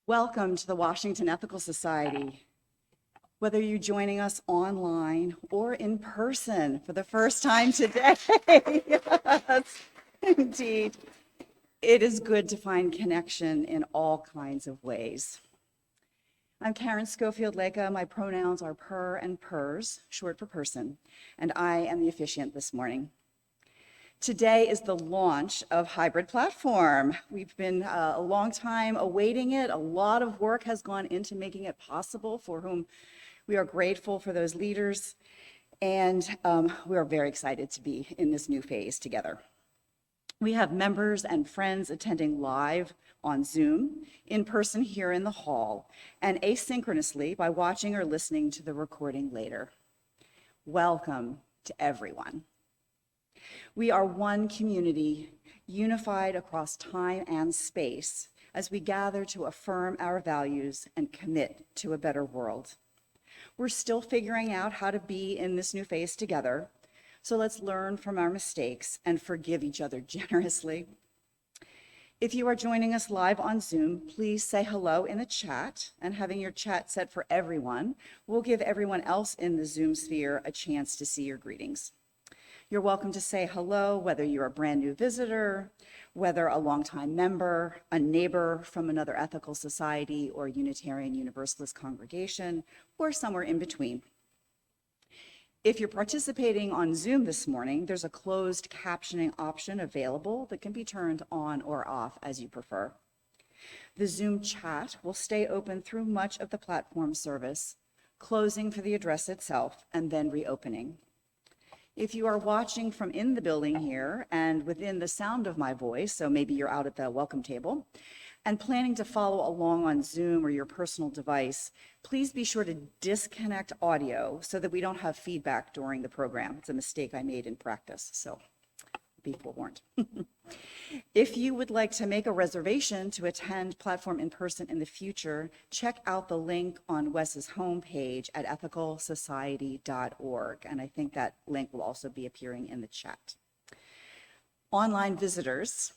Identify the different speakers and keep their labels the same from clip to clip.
Speaker 1: Welcome to the Washington Ethical Society. Whether you're joining us online or in person for the first time today, yes, indeed, it is good to find connection in all kinds of ways. I'm Karen Schofield-Leka. My pronouns are per and pers, short for person, and I am the officiant this morning. Today is the launch of Hybrid Platform. We've been a long time awaiting it. A lot of work has gone into making it possible, for whom we are grateful for those leaders. And we are very excited to be in this new phase together. We have members and friends attending live on Zoom, in person here in the hall, and asynchronously by watching or listening to the recording later. Welcome to everyone. We are one community, unified across time and space, as we gather to affirm our values and commit to a better world. We're still figuring out how to be in this new phase together, so let's learn from our mistakes and forgive each other generously. If you are joining us live on Zoom, please say hello in the chat, and having your chat set for everyone will give everyone else in the Zoom sphere a chance to see your greetings. You're welcome to say hello, whether you're a brand new visitor, whether a longtime member, a neighbor from another ethical society or Unitarian Universalist congregation, or somewhere in between. If you're participating on Zoom this morning, there's a closed captioning option available that can be turned on or off as you prefer. The Zoom chat will stay open through much of the platform service, closing for the address itself and then reopening. If you are watching from in the building here and within the sound of my voice, so maybe you're out at the welcome table, and planning to follow along on Zoom or your personal device, please be sure to disconnect audio so that we don't have feedback during the program. It's a mistake I made in practice, so be forewarned. If you would like to make a reservation to attend Platform in person in the future, check out the link on Wes's homepage at ethicalsociety.org, and I think that link will also be appearing in the chat. Online visitors,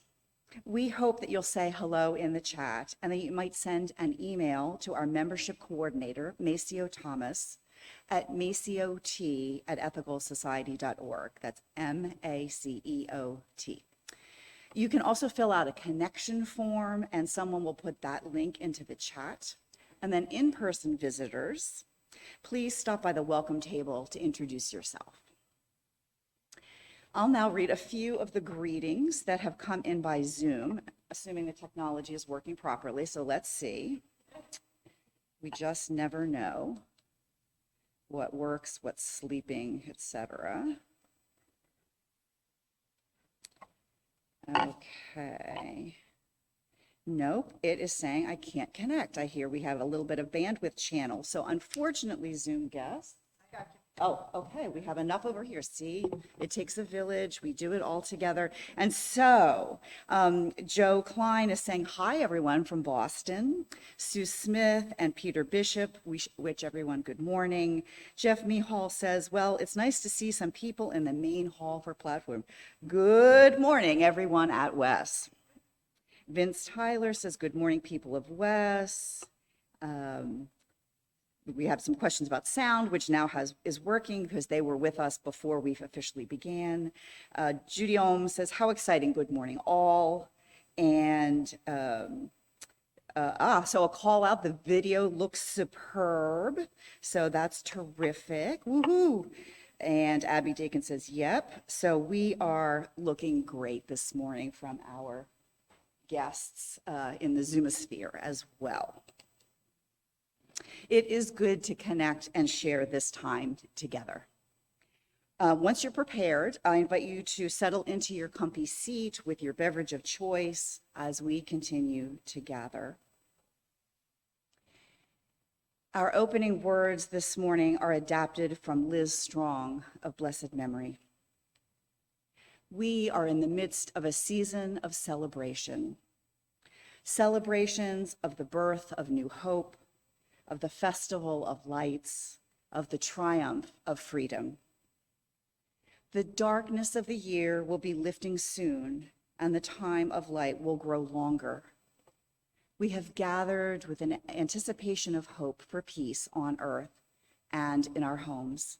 Speaker 1: we hope that you'll say hello in the chat and that you might send an email to our membership coordinator, Maceo Thomas, at maceot@ethicalsociety.org. That's MACEOT. You can also fill out a connection form and someone will put that link into the chat. And then in-person visitors, please stop by the welcome table to introduce yourself. I'll now read a few of the greetings that have come in by Zoom, assuming the technology is working properly. So let's see. We just never know what works, what's sleeping, etc. Okay. Nope, it is saying I can't connect. I hear we have a little bit of bandwidth channel. So unfortunately, Zoom guests. Oh, okay, we have enough over here. See, it takes a village. We do it all together. And so Joe Klein is saying, hi, everyone from Boston. Sue Smith and Peter Bishop, we wish everyone good morning. Jeff Mehall says, well, it's nice to see some people in the main hall for Platform. Good morning, everyone at Wes. Vince Tyler says, good morning, people of Wes. We have some questions about sound, which now is working because they were with us before we officially began. Judy Ohm says, how exciting, good morning all. And so a call out, the video looks superb. So that's terrific, woohoo. And Abby Dakin says, yep. So we are looking great this morning from our guests in the Zoomosphere as well. It is good to connect and share this time together. Once you're prepared, I invite you to settle into your comfy seat with your beverage of choice as we continue to gather. Our opening words this morning are adapted from Liz Strong of blessed memory. We are in the midst of a season of celebration. Celebrations of the birth of new hope, of the festival of lights, of the triumph of freedom. The darkness of the year will be lifting soon, and the time of light will grow longer. We have gathered with an anticipation of hope for peace on earth and in our homes.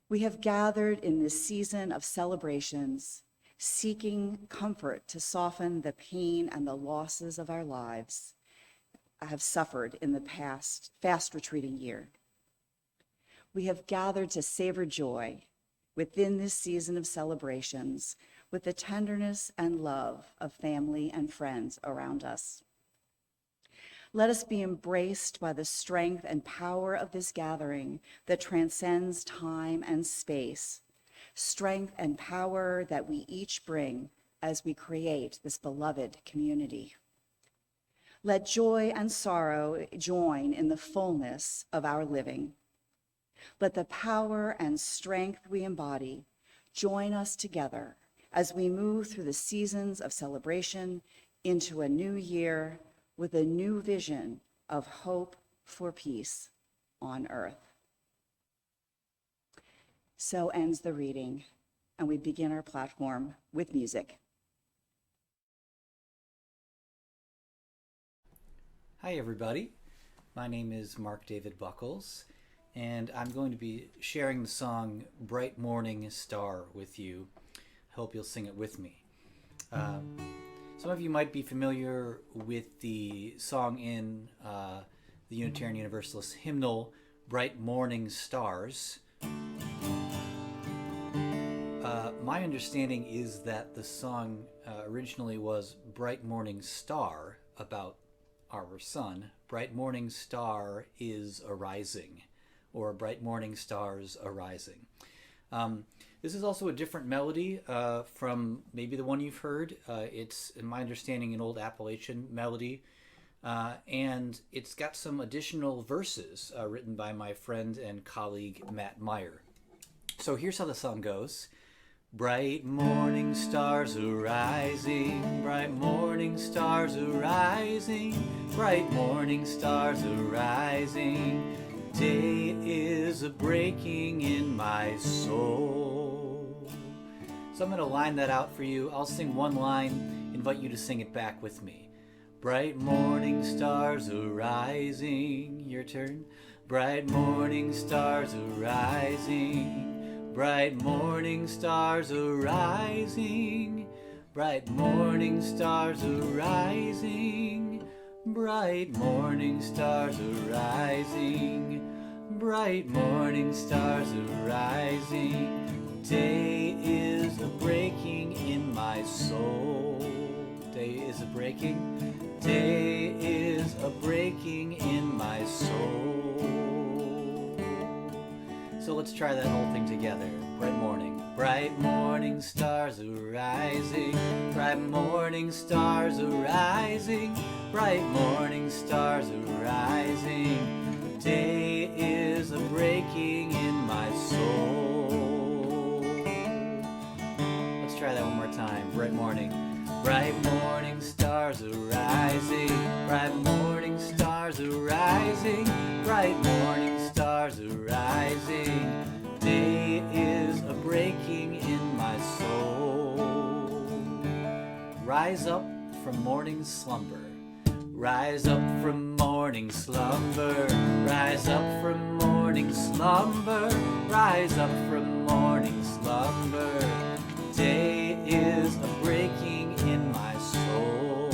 Speaker 1: We have gathered in this season of celebrations, seeking comfort to soften the pain and the losses of our lives have suffered in the past fast retreating year. We have gathered to savor joy within this season of celebrations with the tenderness and love of family and friends around us. Let us be embraced by the strength and power of this gathering that transcends time and space, strength and power that we each bring as we create this beloved community. Let joy and sorrow join in the fullness of our living. Let the power and strength we embody join us together as we move through the seasons of celebration into a new year with a new vision of hope for peace on earth. So ends the reading, and we begin our platform with music.
Speaker 2: Hi everybody, my name is Mark David Buckles, and I'm going to be sharing the song Bright Morning Star with you. I hope you'll sing it with me. Some of you might be familiar with the song in the Unitarian Universalist hymnal, Bright Morning Stars. My understanding is that the song originally was Bright Morning Star, about our sun. Bright morning star is arising, or bright morning stars arising. This is also a different melody from maybe the one you've heard. It's, in my understanding, an old Appalachian melody, and it's got some additional verses written by my friend and colleague Matt Meyer. So here's how the song goes. Bright morning stars arising, bright morning stars arising, bright morning stars arising. Day is a breaking in my soul. So I'm going to line that out for you. I'll sing one line, invite you to sing it back with me. Bright morning stars arising, your turn. Bright morning stars arising. Bright morning stars arising, bright morning stars arising, bright morning stars arising, bright morning stars arising. Day is a breaking in my soul. Day is a breaking, day is a breaking in my soul. So let's try that whole thing together. Bright morning stars arising, bright morning stars arising, bright morning stars arising. Day is a breaking in my soul. Let's try that one more time. Bright morning stars arising, bright morning stars arising, bright morning stars arising. Day is a breaking in my soul. Rise up from morning slumber, rise up from morning slumber, rise up from morning slumber, rise up from morning slumber. Day is a breaking in my soul.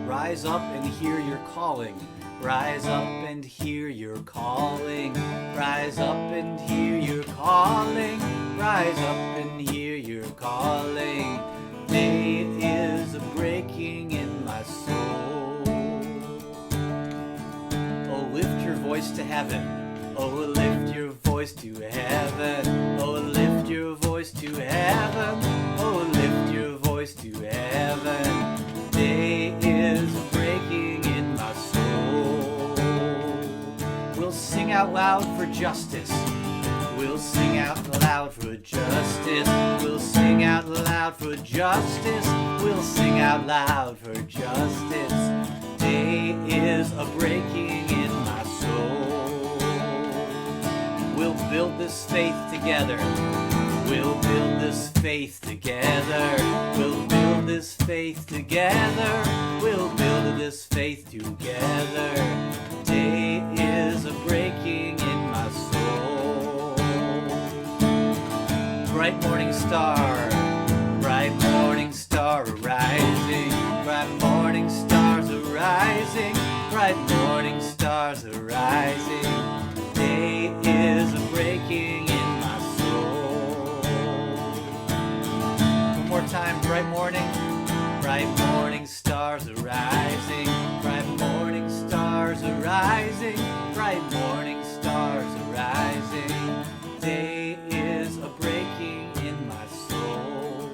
Speaker 2: Rise up and hear your calling. Rise up and hear your calling. Rise up and hear your calling. Rise up and hear your calling. Day is a breaking in my soul. Oh, lift your voice to heaven. Oh, lift your voice to heaven. Oh, lift your voice to heaven. Oh, lift your voice to heaven. Day is breaking in my soul. We'll sing out loud for justice. We'll sing out loud for justice. We'll sing out loud for justice. We'll sing out loud for justice. Day is a breaking in my soul. We'll build this faith together. We'll build this faith together. We'll build build this faith together. We'll build this faith together. Day is a breaking in my soul. Bright morning star arising. Bright morning stars arising. Bright morning stars arising. Day is a breaking in my soul. One more time, bright morning stars arising. Bright morning stars arising. Bright morning stars arising. Day is a breaking in my soul.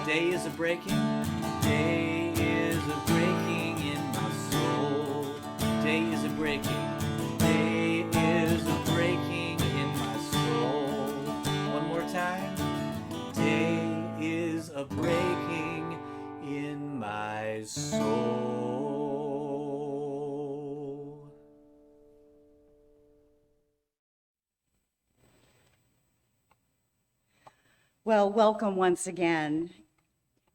Speaker 2: Day is a breaking. Day is a breaking in my soul. Day is a breaking. Day is a breaking in my soul. One more time. Day is a breaking in my soul.
Speaker 1: Well, welcome once again.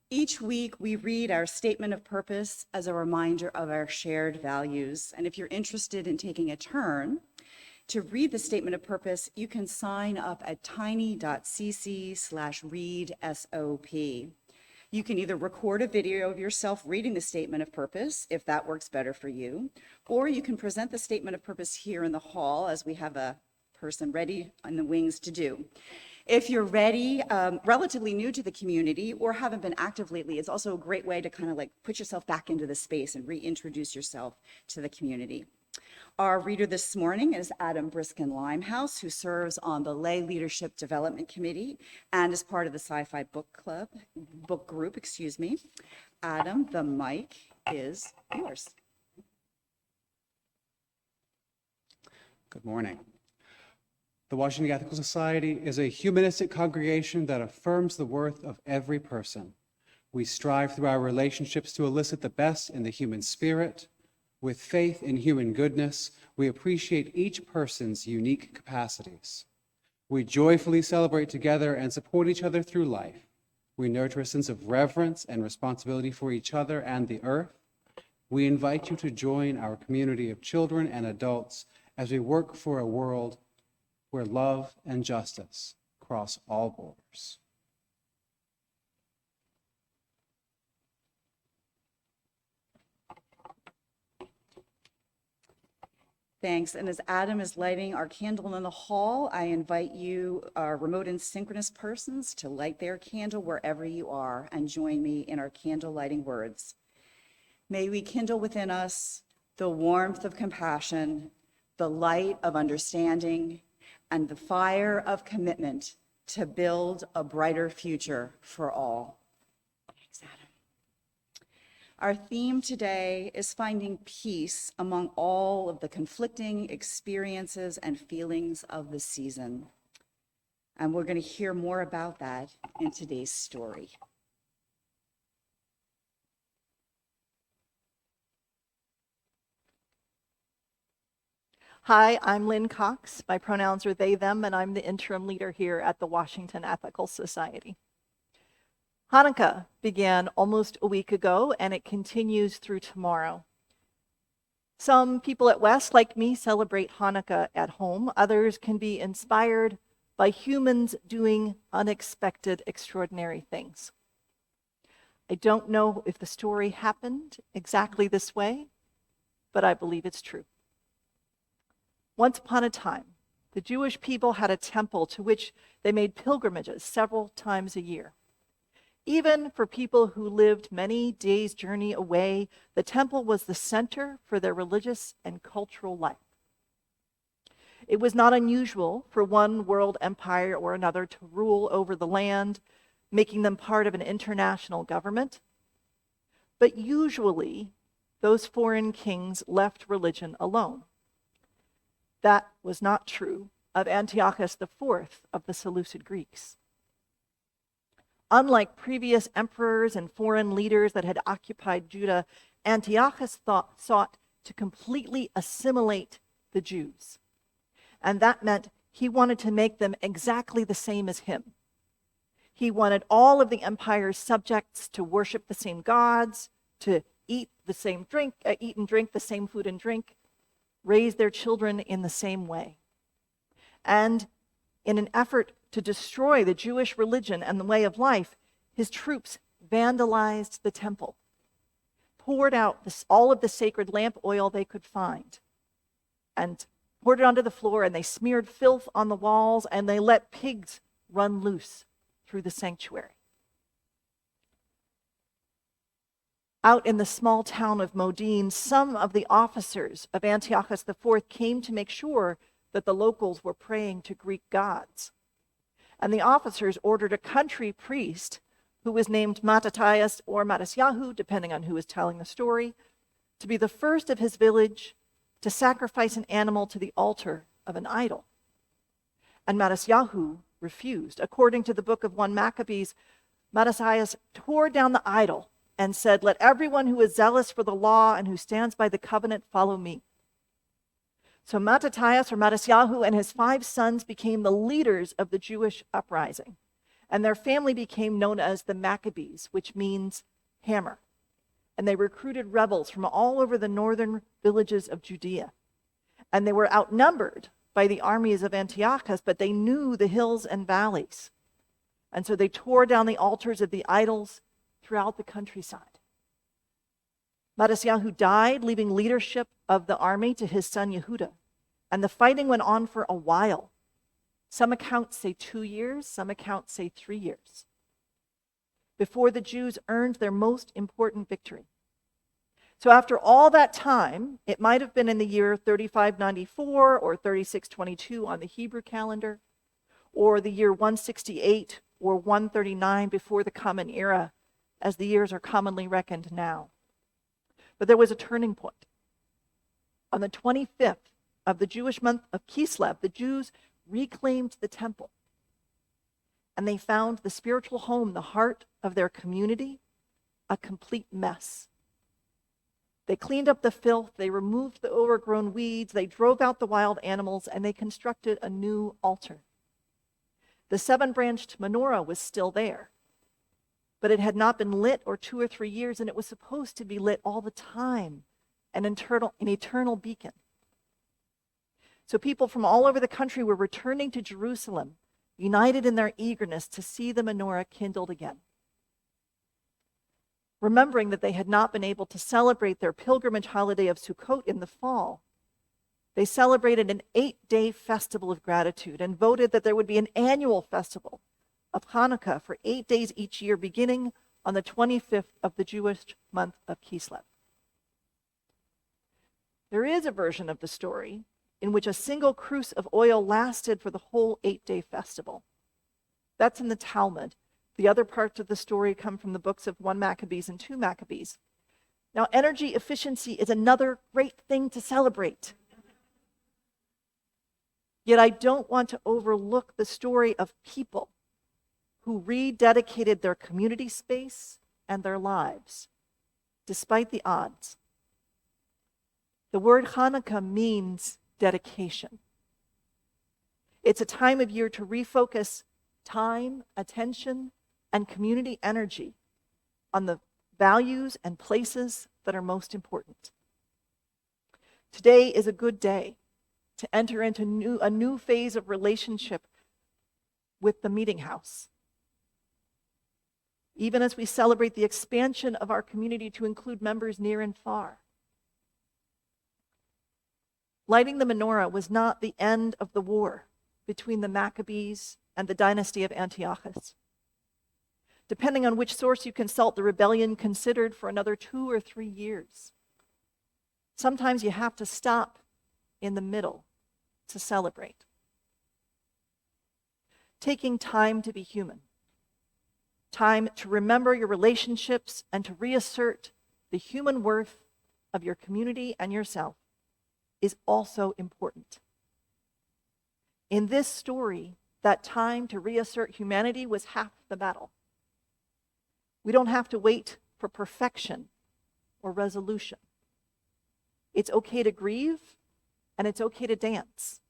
Speaker 1: Each week, we read our statement of purpose as a reminder of our shared values. And if you're interested in taking a turn to read the statement of purpose, you can sign up at tiny.cc/readsop. You can either record a video of yourself reading the statement of purpose, if that works better for you, or you can present the statement of purpose here in the hall, as we have a person ready on the wings to do. If you're ready, relatively new to the community or haven't been active lately, it's also a great way to kind of like put yourself back into the space and reintroduce yourself to the community. Our reader this morning is Adam Briskin-Limehouse, who serves on the Lay Leadership Development Committee and is part of the Sci-Fi book group. Adam, the mic is yours.
Speaker 3: Good morning. The Washington Ethical Society is a humanistic congregation that affirms the worth of every person. We strive through our relationships to elicit the best in the human spirit. With faith in human goodness, we appreciate each person's unique capacities. We joyfully celebrate together and support each other through life. We nurture a sense of reverence and responsibility for each other and the earth. We invite you to join our community of children and adults as we work for a world where love and justice cross all borders.
Speaker 1: Thanks. And as Adam is lighting our candle in the hall, I invite you, our remote and synchronous persons, to light their candle wherever you are and join me in our candle lighting words. May we kindle within us the warmth of compassion, the light of understanding, and the fire of commitment to build a brighter future for all. Thanks, Adam. Our theme today is finding peace among all of the conflicting experiences and feelings of the season. And we're going to hear more about that in today's story.
Speaker 4: Hi, I'm Lyn Cox. My pronouns are they, them, and I'm the interim leader here at the Washington Ethical Society. Hanukkah began almost a week ago, and it continues through tomorrow. Some people at West, like me, celebrate Hanukkah at home. Others can be inspired by humans doing unexpected, extraordinary things. I don't know if the story happened exactly this way, but I believe it's true. Once upon a time, the Jewish people had a temple to which they made pilgrimages several times a year. Even for people who lived many days' journey away, the temple was the center for their religious and cultural life. It was not unusual for one world empire or another to rule over the land, making them part of an international government. But usually, those foreign kings left religion alone. That was not true of Antiochus IV of the Seleucid Greeks. Unlike previous emperors and foreign leaders that had occupied Judah, Antiochus sought to completely assimilate the Jews. And that meant he wanted to make them exactly the same as him. He wanted all of the empire's subjects to worship the same gods, to eat and drink the same food and drink, raise their children in the same way. And in an effort to destroy the Jewish religion and the way of life, his troops vandalized the temple, poured out all of the sacred lamp oil they could find, and poured it onto the floor, and they smeared filth on the walls, and they let pigs run loose through the sanctuary. Out in the small town of Modin, some of the officers of Antiochus IV came to make sure that the locals were praying to Greek gods. And the officers ordered a country priest, who was named Matthias or Mattisyahu, depending on who was telling the story, to be the first of his village to sacrifice an animal to the altar of an idol. And Mattisyahu refused. According to the book of 1 Maccabees, Matthias tore down the idol and said, "Let everyone who is zealous for the law and who stands by the covenant follow me." So Matthias or Mattisyahu and his 5 sons became the leaders of the Jewish uprising, and their family became known as the Maccabees, which means hammer. And they recruited rebels from all over the northern villages of Judea. And they were outnumbered by the armies of Antiochus, but they knew the hills and valleys. And so they tore down the altars of the idols throughout the countryside. Mattisyahu died, leaving leadership of the army to his son Yehuda. And the fighting went on for a while. Some accounts say 2 years, some accounts say 3 years, before the Jews earned their most important victory. So after all that time, it might have been in the year 3594 or 3622 on the Hebrew calendar, or the year 168 or 139 before the Common Era, as the years are commonly reckoned now. But there was a turning point. On the 25th of the Jewish month of Kislev, the Jews reclaimed the temple. And they found the spiritual home, the heart of their community, a complete mess. They cleaned up the filth, they removed the overgrown weeds, they drove out the wild animals, and they constructed a new altar. The 7-branched menorah was still there, but it had not been lit for 2 or 3 years, and it was supposed to be lit all the time, an eternal beacon. So people from all over the country were returning to Jerusalem, united in their eagerness to see the menorah kindled again. Remembering that they had not been able to celebrate their pilgrimage holiday of Sukkot in the fall, they celebrated an 8-day festival of gratitude and voted that there would be an annual festival of Hanukkah for 8 days each year, beginning on the 25th of the Jewish month of Kislev. There is a version of the story in which a single cruse of oil lasted for the whole 8-day festival. That's in the Talmud. The other parts of the story come from the books of 1 Maccabees and 2 Maccabees. Now, energy efficiency is another great thing to celebrate. Yet I don't want to overlook the story of people who rededicated their community space and their lives, despite the odds. The word Hanukkah means dedication. It's a time of year to refocus time, attention, and community energy on the values and places that are most important. Today is a good day to enter into a new phase of relationship with the meeting house. Even as we celebrate the expansion of our community to include members near and far. Lighting the menorah was not the end of the war between the Maccabees and the dynasty of Antiochus. Depending on which source you consult, the rebellion considered for another 2 or 3 years. Sometimes you have to stop in the middle to celebrate. Taking time to be human. Time to remember your relationships and to reassert the human worth of your community and yourself is also important. In this story, that time to reassert humanity was half the battle. We don't have to wait for perfection or resolution. It's okay to grieve, and it's okay to dance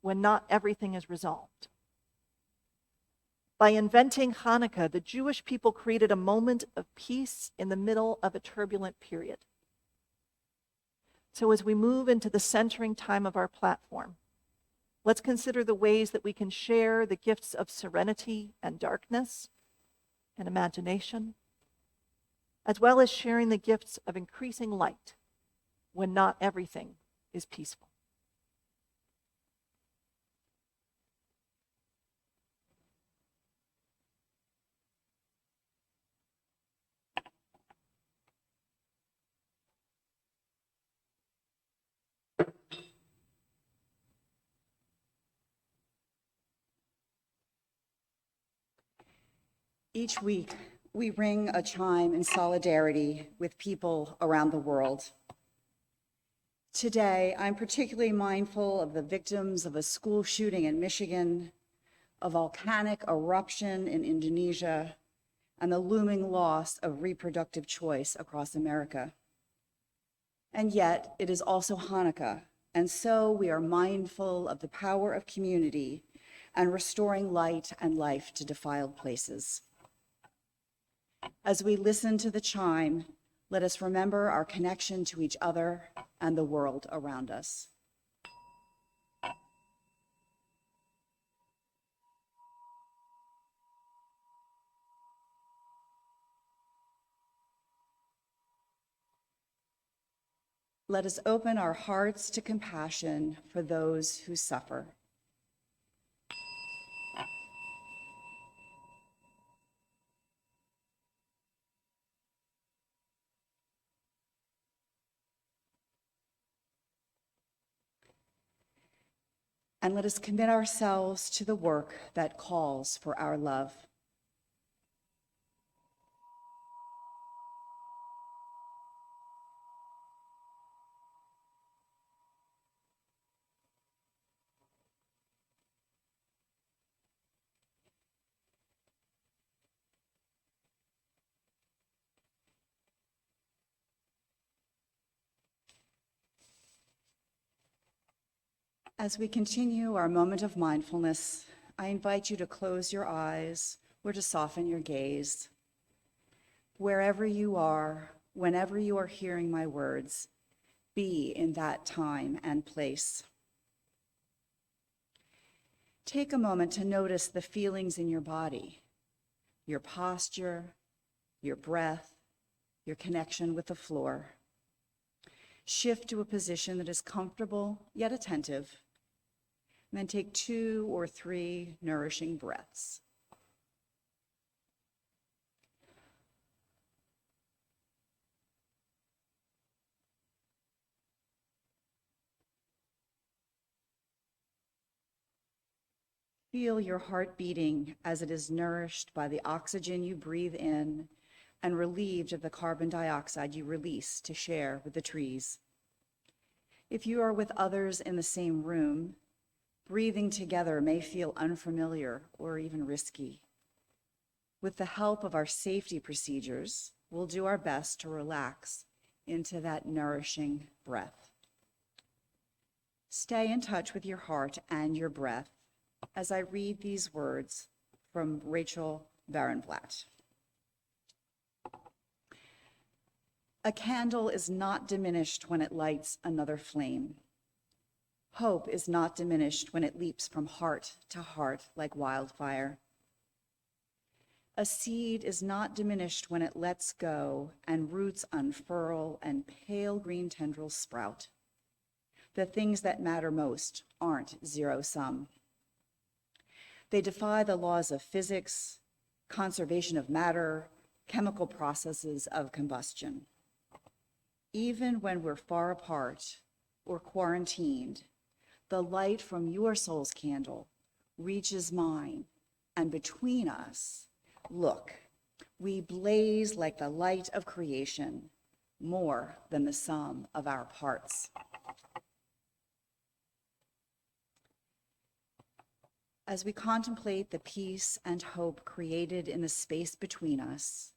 Speaker 4: when not everything is resolved. By inventing Hanukkah, the Jewish people created a moment of peace in the middle of a turbulent period. So as we move into the centering time of our platform, let's consider the ways that we can share the gifts of serenity and darkness and imagination, as well as sharing the gifts of increasing light when not everything is peaceful.
Speaker 1: Each week, we ring a chime in solidarity with people around the world. Today, I'm particularly mindful of the victims of a school shooting in Michigan, a volcanic eruption in Indonesia, and the looming loss of reproductive choice across America. And yet, it is also Hanukkah, and so we are mindful of the power of community and restoring light and life to defiled places. As we listen to the chime, let us remember our connection to each other and the world around us. Let us open our hearts to compassion for those who suffer. And let us commit ourselves to the work that calls for our love. As we continue our moment of mindfulness, I invite you to close your eyes or to soften your gaze. Wherever you are, whenever you are hearing my words, be in that time and place. Take a moment to notice the feelings in your body, your posture, your breath, your connection with the floor. Shift to a position that is comfortable yet attentive. And then take 2 or 3 nourishing breaths. Feel your heart beating as it is nourished by the oxygen you breathe in and relieved of the carbon dioxide you release to share with the trees. If you are with others in the same room, breathing together may feel unfamiliar or even risky. With the help of our safety procedures, we'll do our best to relax into that nourishing breath. Stay in touch with your heart and your breath as I read these words from Rachel Barenblatt. A candle is not diminished when it lights another flame. Hope is not diminished when it leaps from heart to heart like wildfire. A seed is not diminished when it lets go and roots unfurl and pale green tendrils sprout. The things that matter most aren't zero-sum. They defy the laws of physics, conservation of matter, chemical processes of combustion. Even when we're far apart or quarantined, the light from your soul's candle reaches mine, and between us, look, we blaze like the light of creation, more than the sum of our parts. As we contemplate the peace and hope created in the space between us,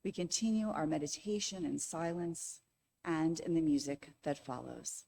Speaker 1: we continue our meditation in silence and in the music that follows.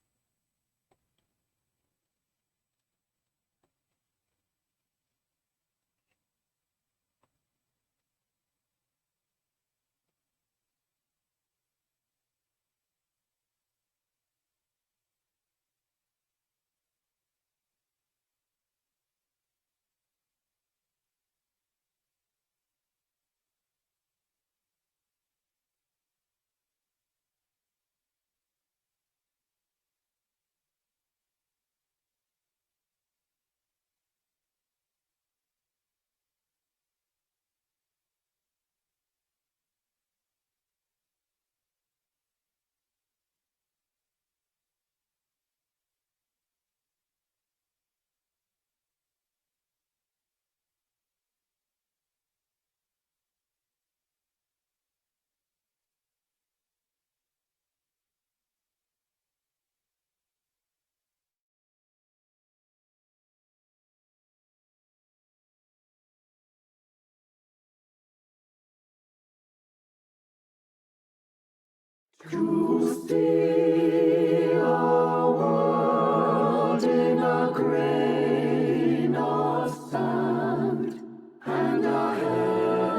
Speaker 5: To see our world in a grain of sand, and a heaven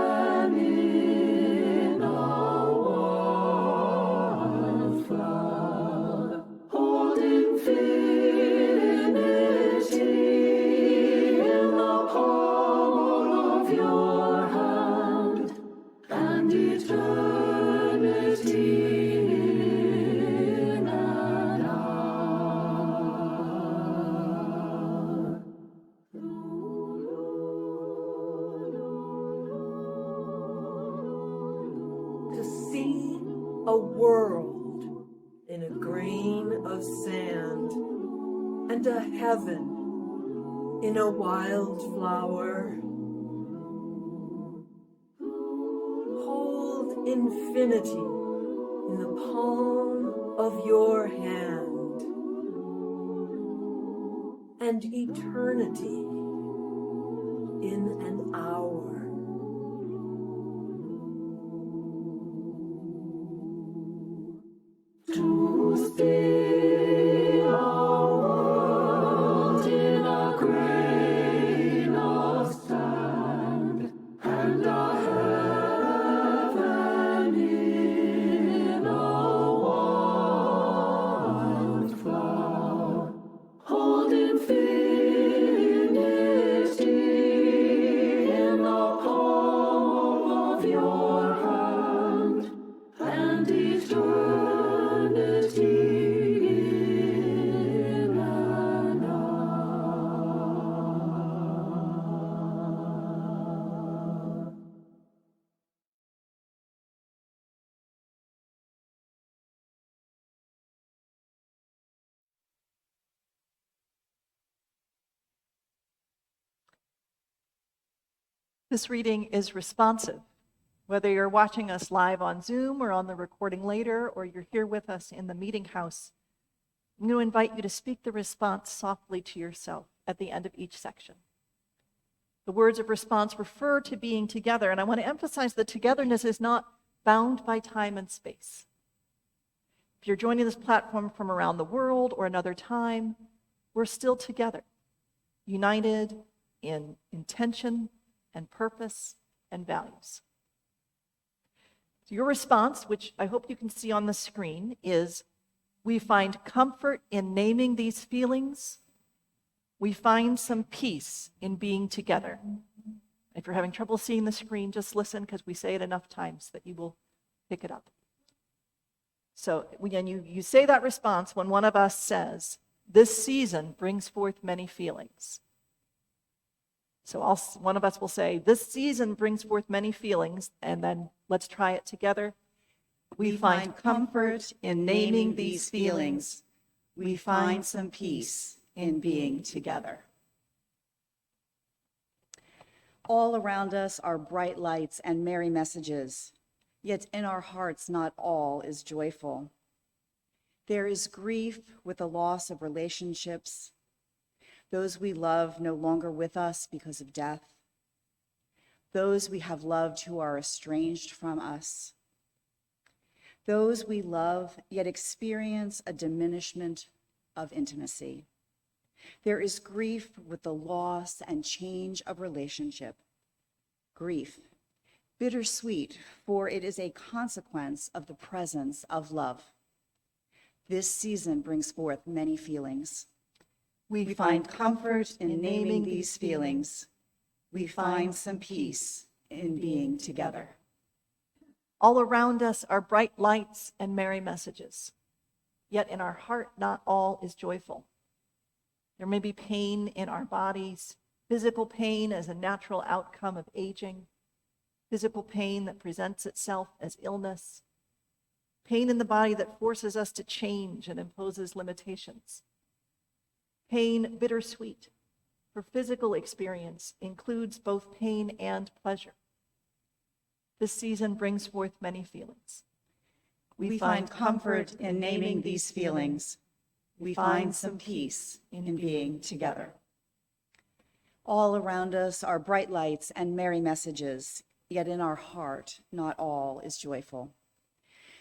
Speaker 5: in a wildflower, holding infinity in the palm of your hand, and eternity in an hour.
Speaker 6: To see a world in a grain of sand, and a heaven in a wildflower. Hold infinity in the palm of your hand, and eternity in an hour.
Speaker 5: To see our world in a grain of sand, and a heaven in a wildflower, hold infinity in the palm of your hand, and eternity in an hour.
Speaker 4: This reading is responsive. Whether you're watching us live on Zoom or on the recording later, or you're here with us in the meeting house, I'm going to invite you to speak the response softly to yourself at the end of each section. The words of response refer to being together, and I want to emphasize that togetherness is not bound by time and space. If you're joining this platform from around the world or another time, we're still together, united in intention and purpose and values. So your response, which I hope you can see on the screen, is: we find comfort in naming these feelings. We find some peace in being together. If you're having trouble seeing the screen, just listen, because we say it enough times that you will pick it up. So when you say that response, when one of us says, "This season brings forth many feelings." So one of us will say, "This season brings forth many feelings," and then let's try it together.
Speaker 1: We find comfort in naming these feelings. We find some peace in being together. All around us are bright lights and merry messages, yet in our hearts not all is joyful. There is grief with the loss of relationships, those we love no longer with us because of death, those we have loved who are estranged from us, those we love yet experience a diminishment of intimacy. There is grief with the loss and change of relationship. Grief, bittersweet, for it is a consequence of the presence of love. This season brings forth many feelings. We find comfort in naming these feelings. We find some peace in being together.
Speaker 4: All around us are bright lights and merry messages, yet in our heart not all is joyful. There may be pain in our bodies, physical pain as a natural outcome of aging, physical pain that presents itself as illness, pain in the body that forces us to change and imposes limitations. Pain bittersweet, for physical experience includes both pain and pleasure. This season brings forth many feelings.
Speaker 1: We find comfort in naming these feelings. We find some peace in being together. All around us are bright lights and merry messages, yet in our heart not all is joyful.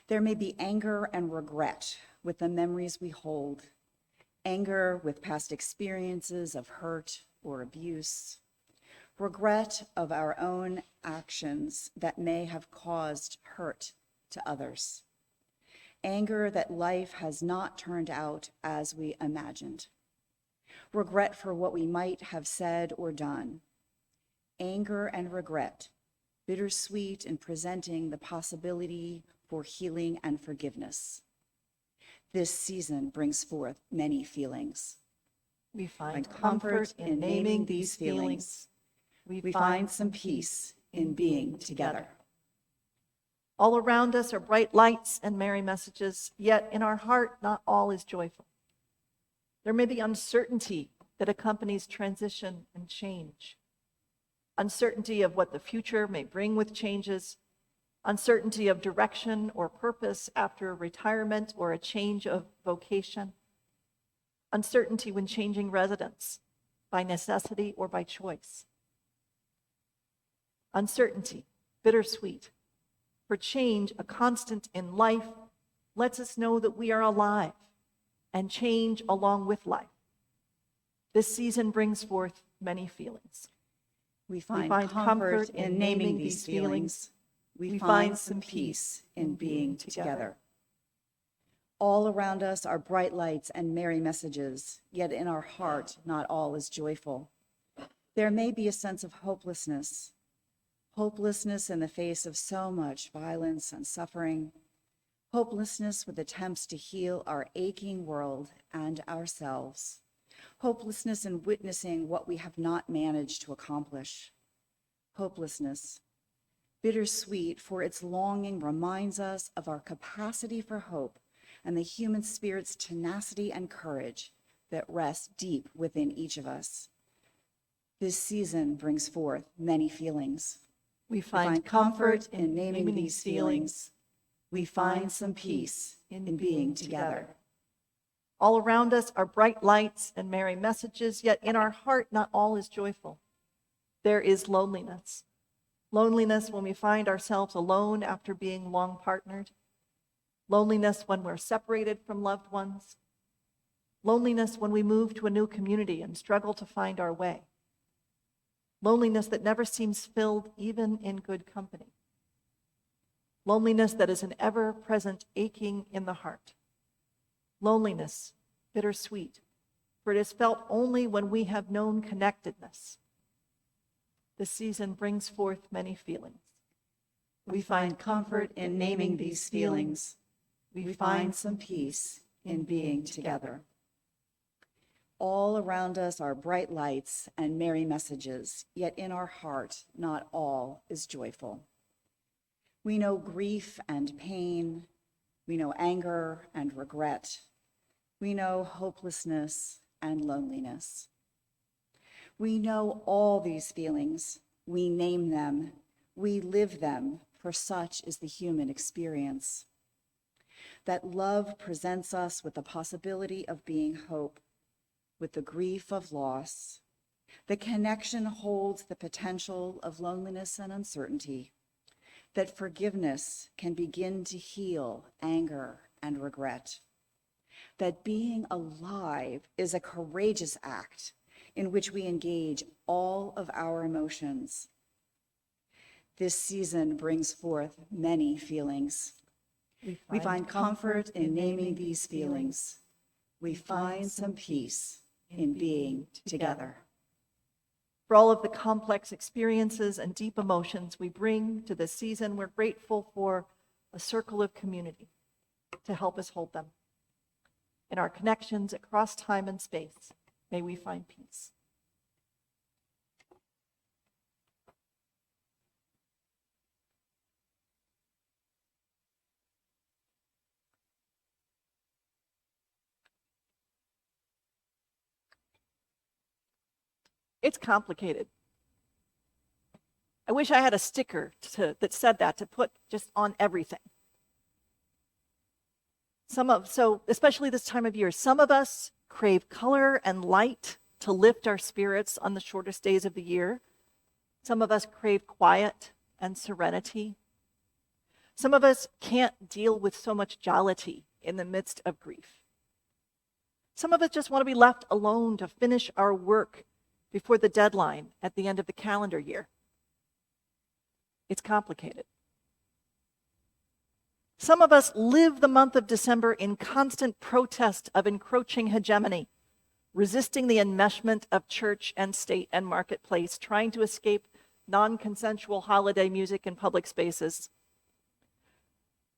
Speaker 1: There may be anger and regret with the memories we hold, anger with past experiences of hurt or abuse, regret of our own actions that may have caused hurt to others, anger that life has not turned out as we imagined, regret for what we might have said or done, anger and regret, bittersweet in presenting the possibility for healing and forgiveness. This season brings forth many feelings.
Speaker 4: We
Speaker 1: Find
Speaker 4: find comfort in naming these
Speaker 1: feelings.
Speaker 4: feelings.
Speaker 1: We find some peace in being together.
Speaker 4: All around us are bright lights and merry messages, yet in our heart, not all is joyful. There may be uncertainty that accompanies transition and change. Uncertainty of what the future may bring with changes, uncertainty of direction or purpose after retirement or a change of vocation, uncertainty when changing residence by necessity or by choice. Uncertainty, bittersweet, for change, a constant in life, lets us know that we are alive and change along with life. This season brings forth many feelings.
Speaker 1: We find
Speaker 4: comfort in naming these feelings.
Speaker 1: We find some peace in being together. All around us are bright lights and merry messages, yet in our heart, not all is joyful. There may be a sense of hopelessness in the face of so much violence and suffering, hopelessness with attempts to heal our aching world and ourselves, hopelessness in witnessing what we have not managed to accomplish, hopelessness, bittersweet, for its longing reminds us of our capacity for hope and the human spirit's tenacity and courage that rest deep within each of us. This season brings forth many feelings.
Speaker 4: We find comfort in naming these feelings.
Speaker 1: We find some peace in being together.
Speaker 4: All around us are bright lights and merry messages, yet in our heart, not all is joyful. There is loneliness. Loneliness when we find ourselves alone after being long partnered. Loneliness when we're separated from loved ones. Loneliness when we move to a new community and struggle to find our way. Loneliness that never seems filled even in good company. Loneliness that is an ever-present aching in the heart. Loneliness, bittersweet, for it is felt only when we have known connectedness. This season brings forth many feelings.
Speaker 1: We find comfort in naming these feelings. We find some peace in being together. All around us are bright lights and merry messages, yet in our heart, not all is joyful. We know grief and pain. We know anger and regret. We know hopelessness and loneliness. We know all these feelings. We name them. We live them, for such is the human experience. That love presents us with the possibility of being hope, with the grief of loss. The connection holds the potential of loneliness and uncertainty. That forgiveness can begin to heal anger and regret. That being alive is a courageous act in which we engage all of our emotions. This season brings forth many feelings. We find comfort in naming these feelings. We find some peace in being together.
Speaker 4: For all of the complex experiences and deep emotions we bring to this season, we're grateful for a circle of community to help us hold them. In our connections across time and space, may we find peace. It's complicated. I wish I had a sticker that said that to put just on everything. So especially this time of year, some of us crave color and light to lift our spirits on the shortest days of the year. Some of us crave quiet and serenity. Some of us can't deal with so much jollity in the midst of grief. Some of us just want to be left alone to finish our work before the deadline at the end of the calendar year. It's complicated. Some of us live the month of December in constant protest of encroaching hegemony, resisting the enmeshment of church and state and marketplace, trying to escape non-consensual holiday music in public spaces.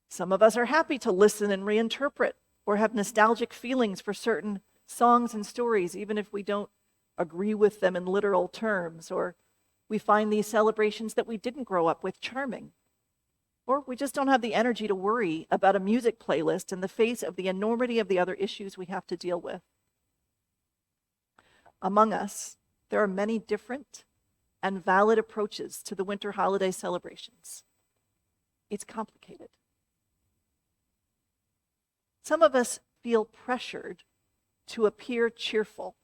Speaker 4: Some of us are happy to listen and reinterpret or have nostalgic feelings for certain songs and stories, even if we don't agree with them in literal terms, or we find these celebrations that we didn't grow up with charming. Or we just don't have the energy to worry about a music playlist in the face of the enormity of the other issues we have to deal with. Among us, there are many different and valid approaches to the winter holiday celebrations. It's complicated. Some of us feel pressured to appear cheerful,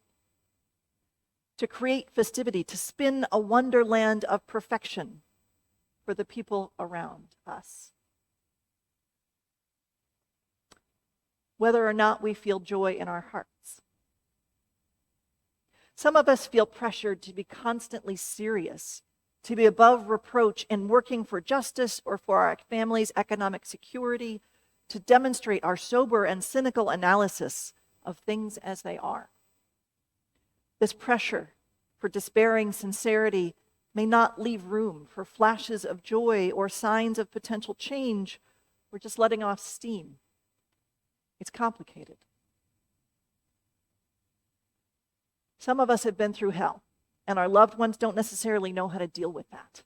Speaker 4: to create festivity, to spin a wonderland of perfection for the people around us. Whether or not we feel joy in our hearts. Some of us feel pressured to be constantly serious, to be above reproach in working for justice or for our family's economic security, to demonstrate our sober and cynical analysis of things as they are. This pressure for despairing sincerity may not leave room for flashes of joy or signs of potential change. We're just letting off steam. It's complicated. Some of us have been through hell, and our loved ones don't necessarily know how to deal with that.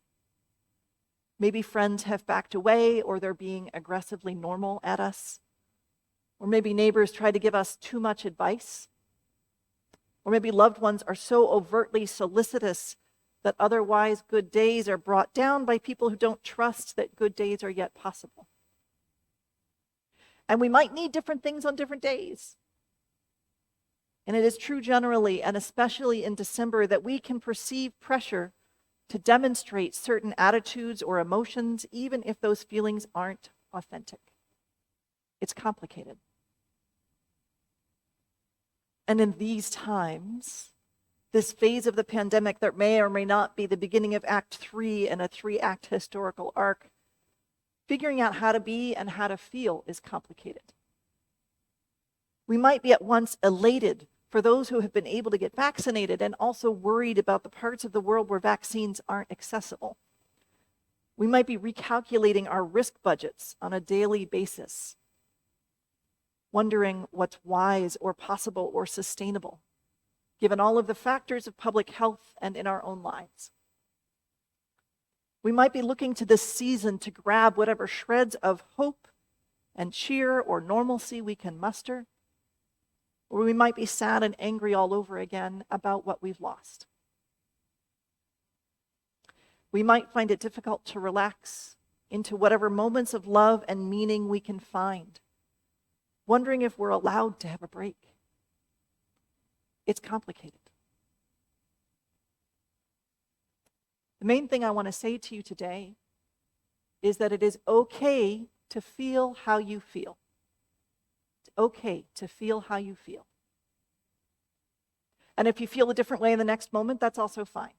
Speaker 4: Maybe friends have backed away, or they're being aggressively normal at us. Or maybe neighbors try to give us too much advice. Or maybe loved ones are so overtly solicitous that otherwise good days are brought down by people who don't trust that good days are yet possible. And we might need different things on different days. And it is true generally, and especially in December, that we can perceive pressure to demonstrate certain attitudes or emotions, even if those feelings aren't authentic. It's complicated. And in these times, this phase of the pandemic that may or may not be the beginning of Act 3 in a 3-act historical arc, figuring out how to be and how to feel is complicated. We might be at once elated for those who have been able to get vaccinated and also worried about the parts of the world where vaccines aren't accessible. We might be recalculating our risk budgets on a daily basis, wondering what's wise or possible or sustainable, given all of the factors of public health and in our own lives. We might be looking to this season to grab whatever shreds of hope and cheer or normalcy we can muster, or we might be sad and angry all over again about what we've lost. We might find it difficult to relax into whatever moments of love and meaning we can find, wondering if we're allowed to have a break. It's complicated. The main thing I want to say to you today is that it is okay to feel how you feel. It's okay to feel how you feel. And if you feel a different way in the next moment, that's also fine.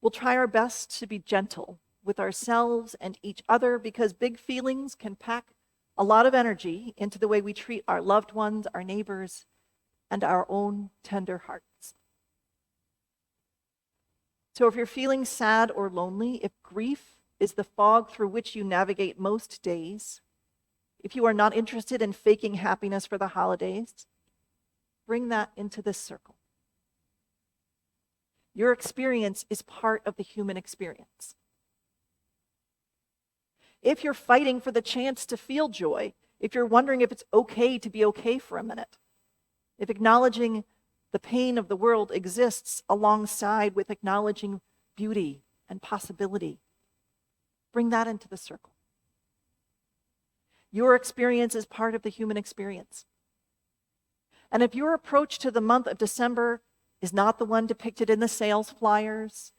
Speaker 4: We'll try our best to be gentle with ourselves and each other, because big feelings can pack a lot of energy into the way we treat our loved ones, our neighbors, and our own tender hearts. So if you're feeling sad or lonely, if grief is the fog through which you navigate most days, if you are not interested in faking happiness for the holidays, bring that into this circle. Your experience is part of the human experience. If you're fighting for the chance to feel joy, if you're wondering if it's okay to be okay for a minute, if acknowledging the pain of the world exists alongside with acknowledging beauty and possibility, bring that into the circle. Your experience is part of the human experience. And if your approach to the month of December is not the one depicted in the sales flyers,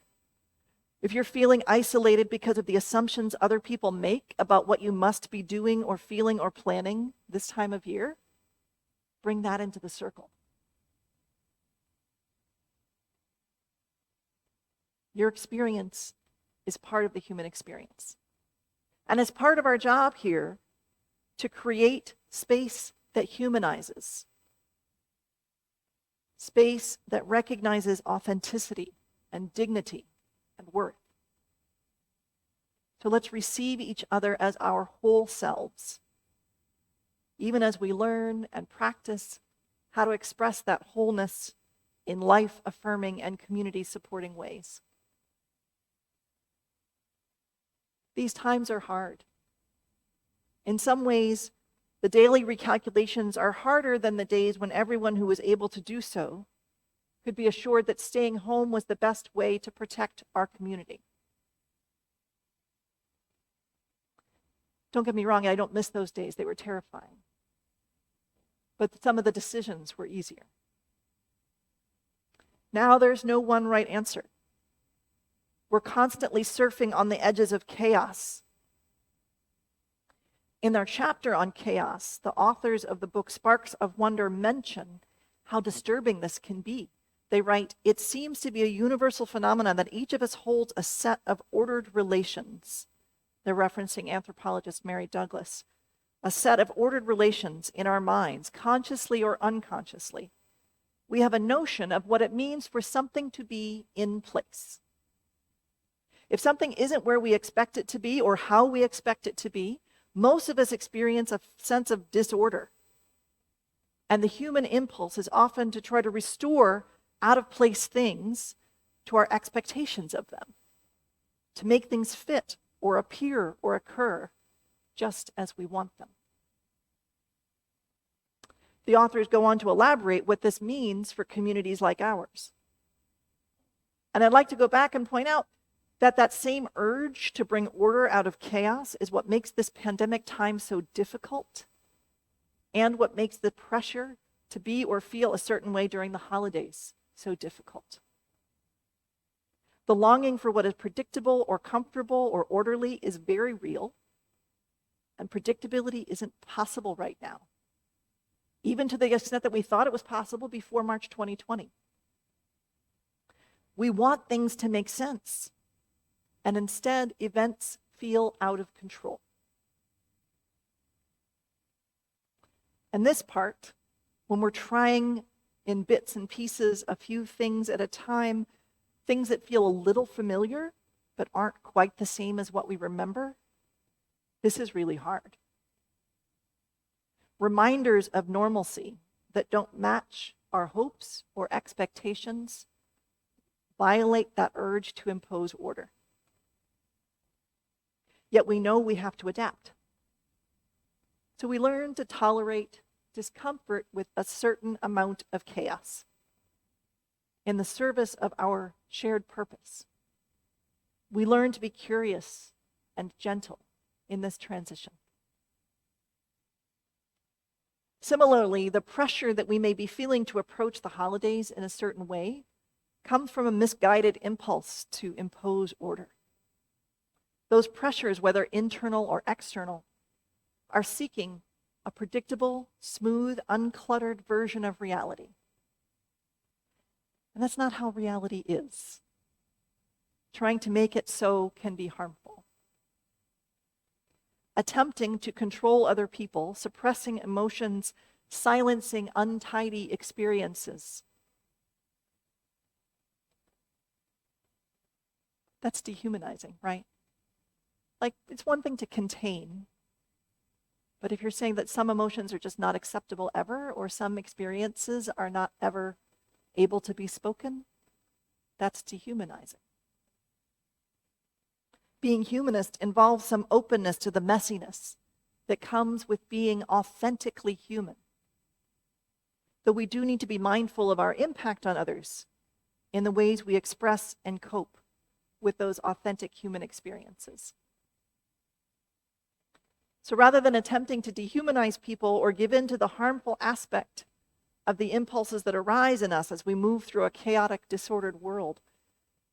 Speaker 4: If you're feeling isolated because of the assumptions other people make about what you must be doing or feeling or planning this time of year, bring that into the circle. Your experience is part of the human experience. And as part of our job here to create space that humanizes, space that recognizes authenticity and dignity and worth. So let's receive each other as our whole selves, even as we learn and practice how to express that wholeness in life-affirming and community-supporting ways. These times are hard. In some ways, the daily recalculations are harder than the days when everyone who was able to do so could be assured that staying home was the best way to protect our community. Don't get me wrong, I don't miss those days. They were terrifying. But some of the decisions were easier. Now there's no one right answer. We're constantly surfing on the edges of chaos. In their chapter on chaos, the authors of the book Sparks of Wonder mention how disturbing this can be. They write, "It seems to be a universal phenomenon that each of us holds a set of ordered relations." They're referencing anthropologist Mary Douglas. A set of ordered relations in our minds, consciously or unconsciously. We have a notion of what it means for something to be in place. If something isn't where we expect it to be or how we expect it to be, most of us experience a sense of disorder. And the human impulse is often to try to restore out-of-place things to our expectations of them, to make things fit or appear or occur just as we want them. The authors go on to elaborate what this means for communities like ours. And I'd like to go back and point out that that same urge to bring order out of chaos is what makes this pandemic time so difficult and what makes the pressure to be or feel a certain way during the holidays so difficult. The longing for what is predictable or comfortable or orderly is very real, and predictability isn't possible right now, even to the extent that we thought it was possible before March 2020. We want things to make sense, and instead, events feel out of control. And this part, when we're trying in bits and pieces, a few things at a time, things that feel a little familiar, but aren't quite the same as what we remember, this is really hard. Reminders of normalcy that don't match our hopes or expectations violate that urge to impose order. Yet we know we have to adapt. So we learn to tolerate discomfort with a certain amount of chaos in the service of our shared purpose. We learn to be curious and gentle in this transition. Similarly, the pressure that we may be feeling to approach the holidays in a certain way comes from a misguided impulse to impose order. Those pressures, whether internal or external, are seeking a predictable, smooth, uncluttered version of reality. And that's not how reality is. Trying to make it so can be harmful. Attempting to control other people, suppressing emotions, silencing untidy experiences. That's dehumanizing, right? Like, it's one thing to contain, but if you're saying that some emotions are just not acceptable ever, or some experiences are not ever able to be spoken, that's dehumanizing. Being humanist involves some openness to the messiness that comes with being authentically human. Though we do need to be mindful of our impact on others in the ways we express and cope with those authentic human experiences. So rather than attempting to dehumanize people or give in to the harmful aspect of the impulses that arise in us as we move through a chaotic, disordered world,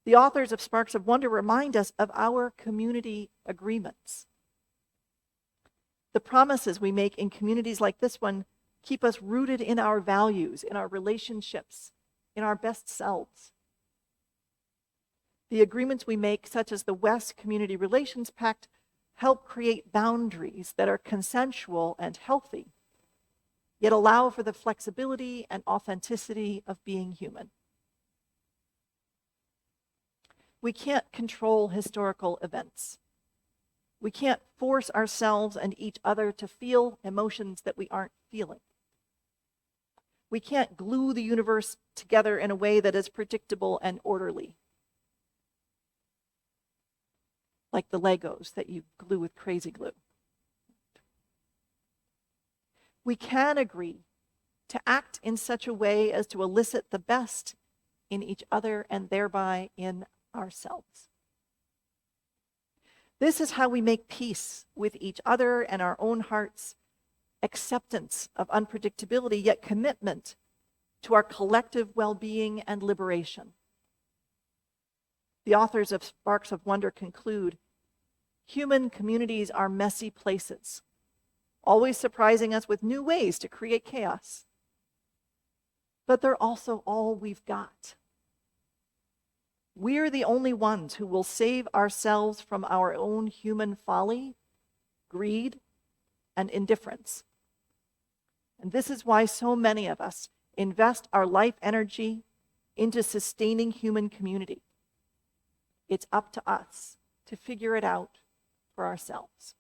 Speaker 4: The authors of Sparks of Wonder remind us of our community agreements. The promises we make in communities like this one keep us rooted in our values, in our relationships, in our best selves. The agreements we make, such as the West Community Relations Pact, help create boundaries that are consensual and healthy, yet allow for the flexibility and authenticity of being human. We can't control historical events. We can't force ourselves and each other to feel emotions that we aren't feeling. We can't glue the universe together in a way that is predictable and orderly, like the Legos that you glue with crazy glue. We can agree to act in such a way as to elicit the best in each other and thereby in ourselves. This is how we make peace with each other and our own hearts, acceptance of unpredictability, yet commitment to our collective well-being and liberation. The authors of Sparks of Wonder conclude, human communities are messy places, always surprising us with new ways to create chaos. But they're also all we've got. We're the only ones who will save ourselves from our own human folly, greed, and indifference. And this is why so many of us invest our life energy into sustaining human community. It's up to us to figure it out for ourselves.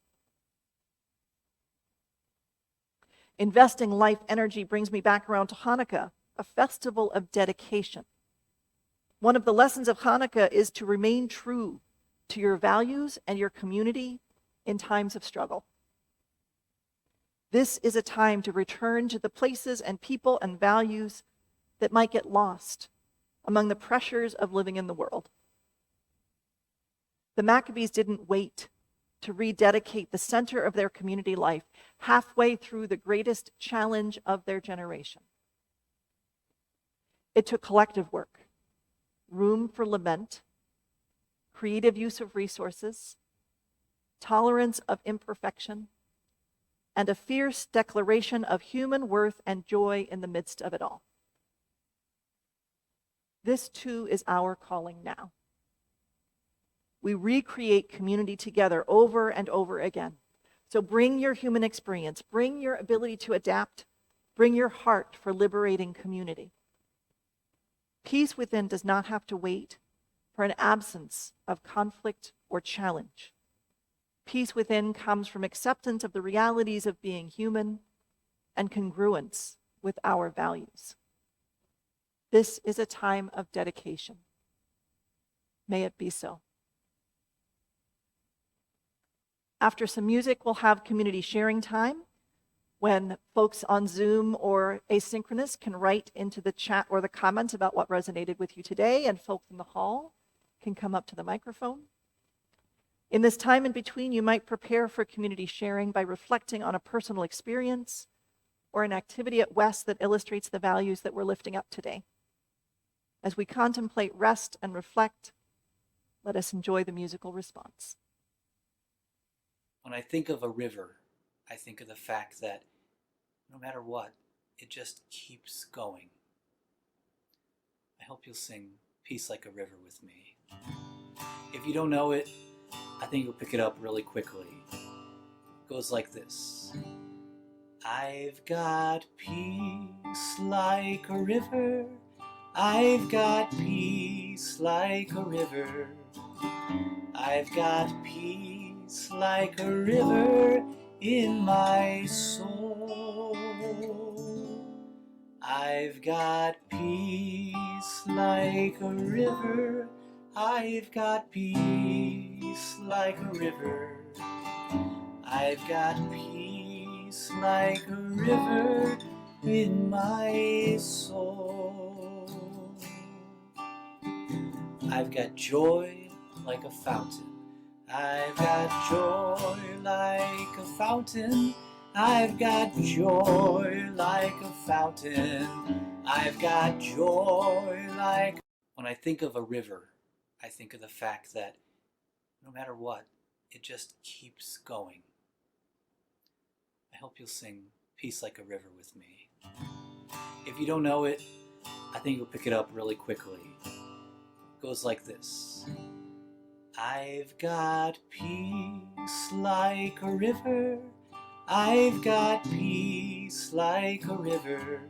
Speaker 4: Investing life energy brings me back around to Hanukkah, a festival of dedication. One of the lessons of Hanukkah is to remain true to your values and your community in times of struggle. This is a time to return to the places and people and values that might get lost among the pressures of living in the world. The Maccabees didn't wait to rededicate the center of their community life halfway through the greatest challenge of their generation. It took collective work, room for lament, creative use of resources, tolerance of imperfection, and a fierce declaration of human worth and joy in the midst of it all. This too is our calling now. We recreate community together over and over again. So bring your human experience, bring your ability to adapt, bring your heart for liberating community. Peace within does not have to wait for an absence of conflict or challenge. Peace within comes from acceptance of the realities of being human and congruence with our values. This is a time of dedication. May it be so. After some music, we'll have community sharing time when folks on Zoom or asynchronous can write into the chat or the comments about what resonated with you today, and folks in the hall can come up to the microphone. In this time in between, you might prepare for community sharing by reflecting on a personal experience or an activity at West that illustrates the values that we're lifting up today. As we contemplate, rest, and reflect, let us enjoy the musical response.
Speaker 2: When I think of a river, I think of the fact that no matter what, it just keeps going. I hope you'll sing Peace Like a River with me. If you don't know it, I think you'll pick it up really quickly. It goes like this. I've got peace like a river. I've got peace like a river. I've got peace like a river in my soul. I've got peace like a river. I've got peace like a river. I've got peace like a river in my soul. I've got joy like a fountain. I've got joy like a fountain. I've got joy like a fountain. I've got joy like... When I think of a river, I think of the fact that no matter what, it just keeps going. I hope you'll sing Peace Like a River with me. If you don't know it, I think you'll pick it up really quickly. It goes like this. I've got peace like a river. I've got peace like a river.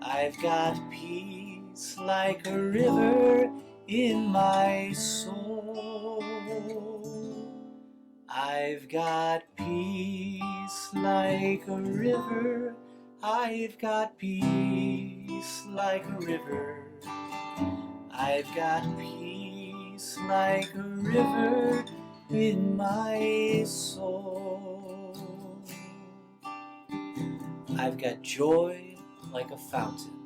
Speaker 2: I've got peace like a river in my soul. I've got peace like a river. I've got peace like a river. I've got peace like a river in my soul. I've got joy like a fountain.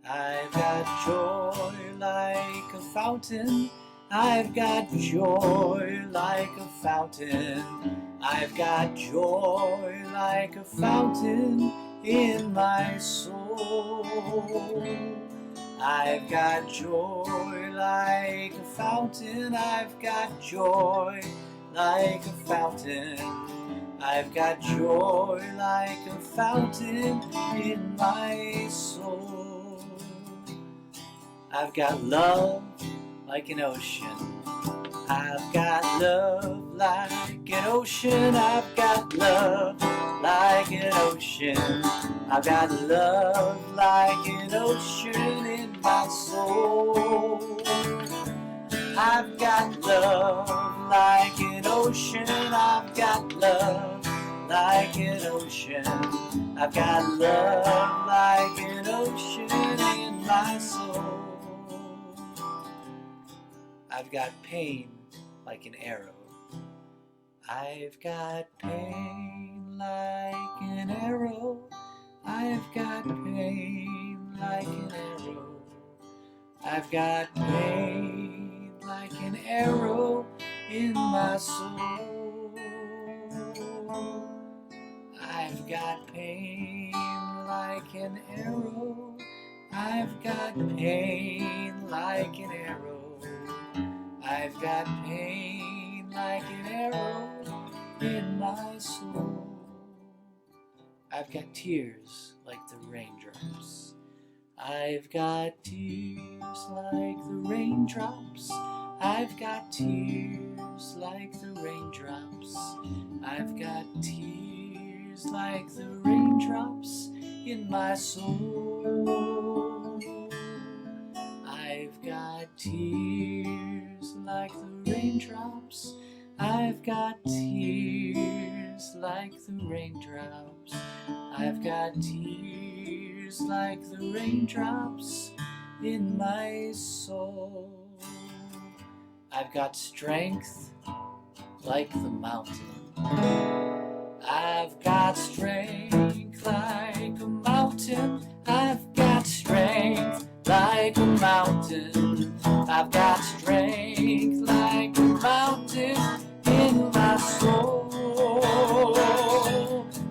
Speaker 2: I've got joy like a fountain. I've got joy like a fountain. I've got joy like a fountain in my soul. I've got joy like a fountain. I've got joy like a fountain. I've got joy like a fountain in my soul. I've got love like an ocean. I've got love like an ocean. I've got love like an ocean. I've got love like an ocean in my soul. I've got love like an ocean. I've got love like an ocean. I've got love like an ocean in my soul. I've got pain like an arrow. I've got pain like an arrow. I've got pain like an arrow. I've got pain like an arrow in my soul. I've got pain like an arrow. I've got pain like an arrow. I've got pain like an arrow in my soul. I've got tears like the raindrops. I've got tears like the raindrops. I've got tears like the raindrops. I've got tears like the raindrops in my soul. I've got tears like the raindrops. I've got tears like the raindrops. I've got tears like the raindrops in my soul. I've got strength like the mountain. I've got strength like a mountain. I've got strength like a mountain. I've got strength like a mountain in my soul.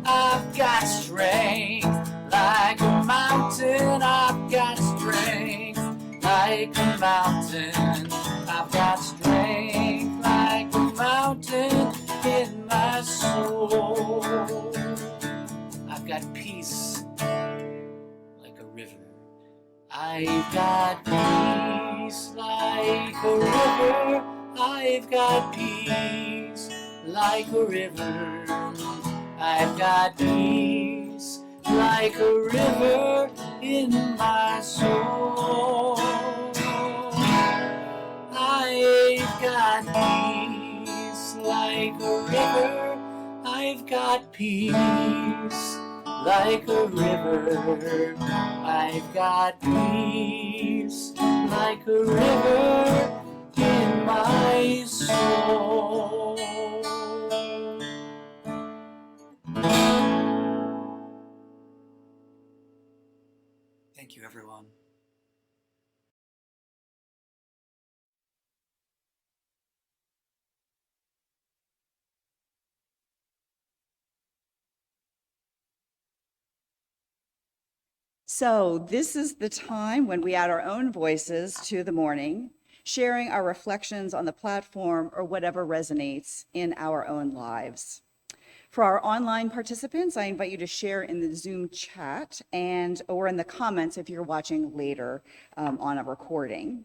Speaker 2: I've got strength like a mountain. I've got strength like a mountain. I've got strength like a mountain in my soul. I've got peace like a river. I've got peace like a river. I've got peace like a river. I've got peace like a river in my soul. I've got peace like a river. I've got peace like a river. I've got peace like a river in my soul. Thank you, everyone.
Speaker 1: So this is the time when we add our own voices to the morning. sharing our reflections on the platform or whatever resonates in our own lives. For our online participants, I invite you to share in the Zoom chat or in the comments if you're watching later on a recording.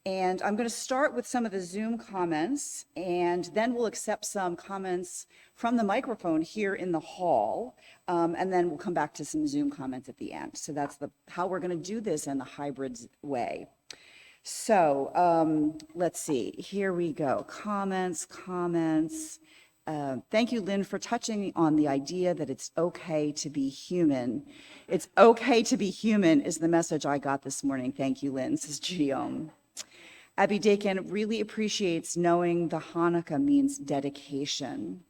Speaker 1: And I'm going to start with some of the Zoom comments, and then we'll accept some comments from the microphone here in the hall, and then we'll come back to some Zoom comments at the end. So that's how we're going to do this in the hybrid way. So let's see. Here we go. Comments. Thank you, Lyn, for touching on the idea that it's okay to be human. It's okay to be human is the message I got this morning. Thank you, Lyn, says Gideon. Abby Dakin really appreciates knowing the Hanukkah means dedication.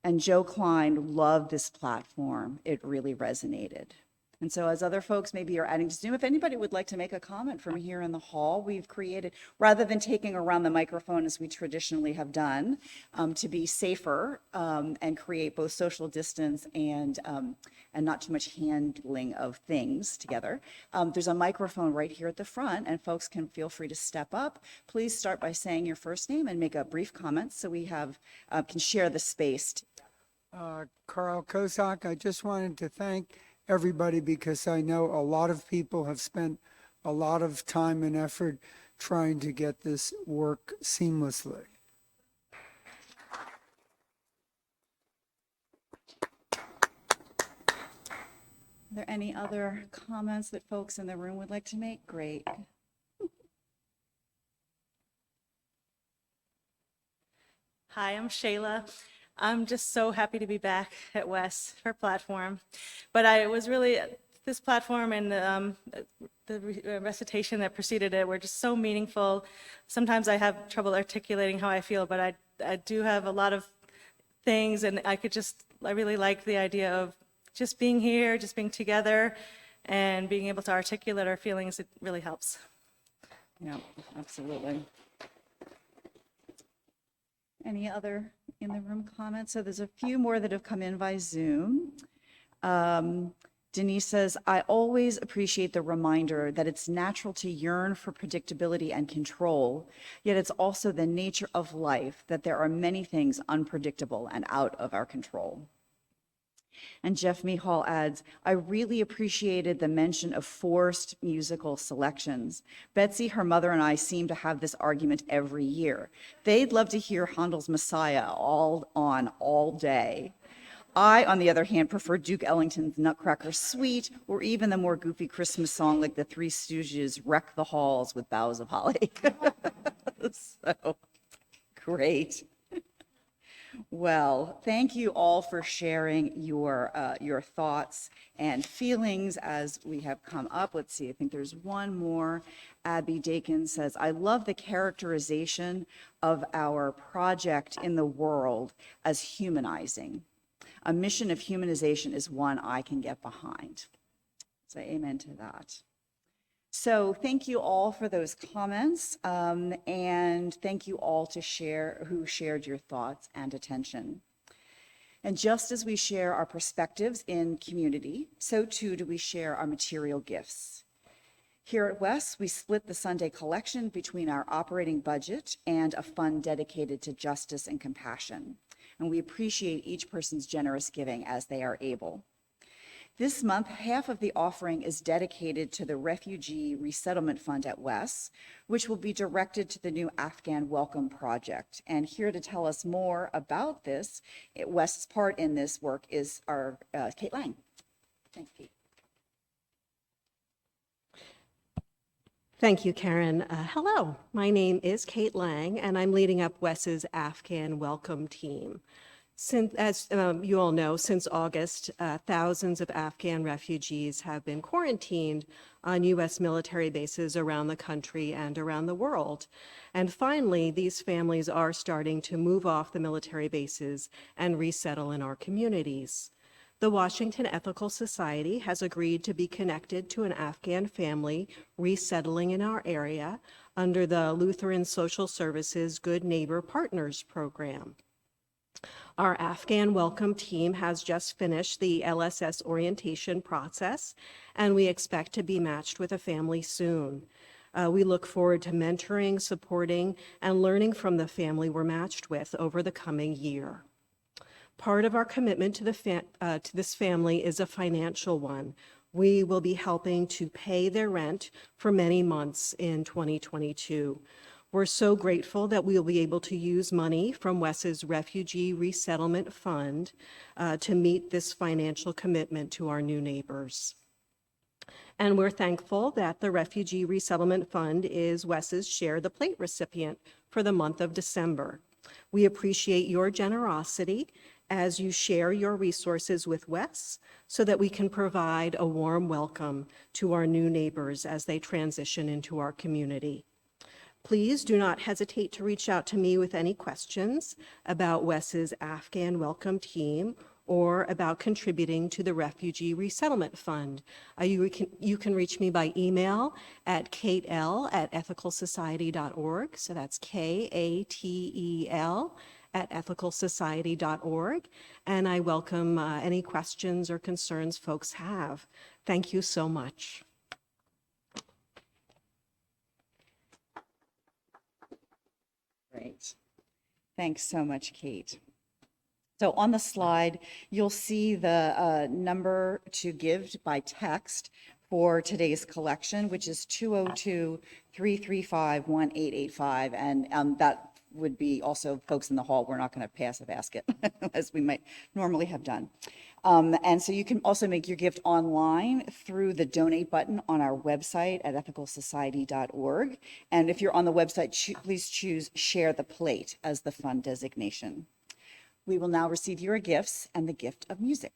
Speaker 1: And Joe Klein loved this platform. It really resonated. And so as other folks maybe are adding to Zoom, if anybody would like to make a comment from here in the hall, we've created, rather than taking around the microphone as we traditionally have done, to be safer and create both social distance and not too much handling of things together. There's a microphone right here at the front, and folks can feel free to step up. Please start by saying your first name and make a brief comment so we can share the space.
Speaker 7: Carl Kozak, I just wanted to thank everybody because I know a lot of people have spent a lot of time and effort trying to get this work seamlessly.
Speaker 1: Are there any other comments that folks in the room would like to make? Great.
Speaker 8: Hi, I'm Shayla. I'm just so happy to be back at Wes for platform. But I was really, this platform and the recitation that preceded it were just so meaningful. Sometimes I have trouble articulating how I feel, but I do have a lot of things, and I really like the idea of just being here, just being together, and being able to articulate our feelings. It really helps.
Speaker 1: Yeah, absolutely. Any other in the room comments? So there's a few more that have come in by Zoom. Denise says, I always appreciate the reminder that it's natural to yearn for predictability and control, yet it's also the nature of life that there are many things unpredictable and out of our control. And Jeff Mihal adds, I really appreciated the mention of forced musical selections. Betsy, her mother, and I seem to have this argument every year. They'd love to hear Handel's Messiah all day. I, on the other hand, prefer Duke Ellington's Nutcracker Suite, or even the more goofy Christmas song like the Three Stooges' Wreck the Halls with Boughs of Holly. So, great. Well, thank you all for sharing your thoughts and feelings as we have come up. Let's see, I think there's one more. Abby Dakin says, I love the characterization of our project in the world as humanizing. A mission of humanization is one I can get behind. So amen to that. So thank you all for those comments, and thank you all who shared your thoughts and attention. And just as we share our perspectives in community, so too do we share our material gifts. Here at Wes, we split the Sunday collection between our operating budget and a fund dedicated to justice and compassion. And we appreciate each person's generous giving as they are able. This month, half of the offering is dedicated to the Refugee Resettlement Fund at Wes, which will be directed to the new Afghan Welcome Project. And here to tell us more about this, Wes's part in this work is our Kate Lang. Thanks, Kate.
Speaker 9: Thank you, Karen. Hello, my name is Kate Lang, and I'm leading up Wes's Afghan Welcome Team. As you all know, since August, thousands of Afghan refugees have been quarantined on U.S. military bases around the country and around the world. And finally, these families are starting to move off the military bases and resettle in our communities. The Washington Ethical Society has agreed to be connected to an Afghan family resettling in our area under the Lutheran Social Services Good Neighbor Partners program. Our Afghan Welcome Team has just finished the LSS orientation process, and we expect to be matched with a family soon. We look forward to mentoring, supporting, and learning from the family we're matched with over the coming year. Part of our commitment to this family is a financial one. We will be helping to pay their rent for many months in 2022. We're so grateful that we'll be able to use money from Wes's Refugee Resettlement Fund to meet this financial commitment to our new neighbors. And we're thankful that the Refugee Resettlement Fund is Wes's Share the Plate recipient for the month of December. We appreciate your generosity as you share your resources with Wes so that we can provide a warm welcome to our new neighbors as they transition into our community. Please do not hesitate to reach out to me with any questions about Wes's Afghan Welcome Team or about contributing to the Refugee Resettlement Fund. You can reach me by email at katel@ethicalsociety.org. So that's KATEL@ethicalsociety.org. And I welcome any questions or concerns folks have. Thank you so much.
Speaker 1: Great. Thanks so much, Kate. So on the slide, you'll see the number to give by text for today's collection, which is 202-335-1885. And that would be also folks in the hall. We're not going to pass a basket as we might normally have done. And so you can also make your gift online through the donate button on our website at ethicalsociety.org. And if you're on the website, please choose Share the Plate as the fund designation. We will now receive your gifts and the gift of music.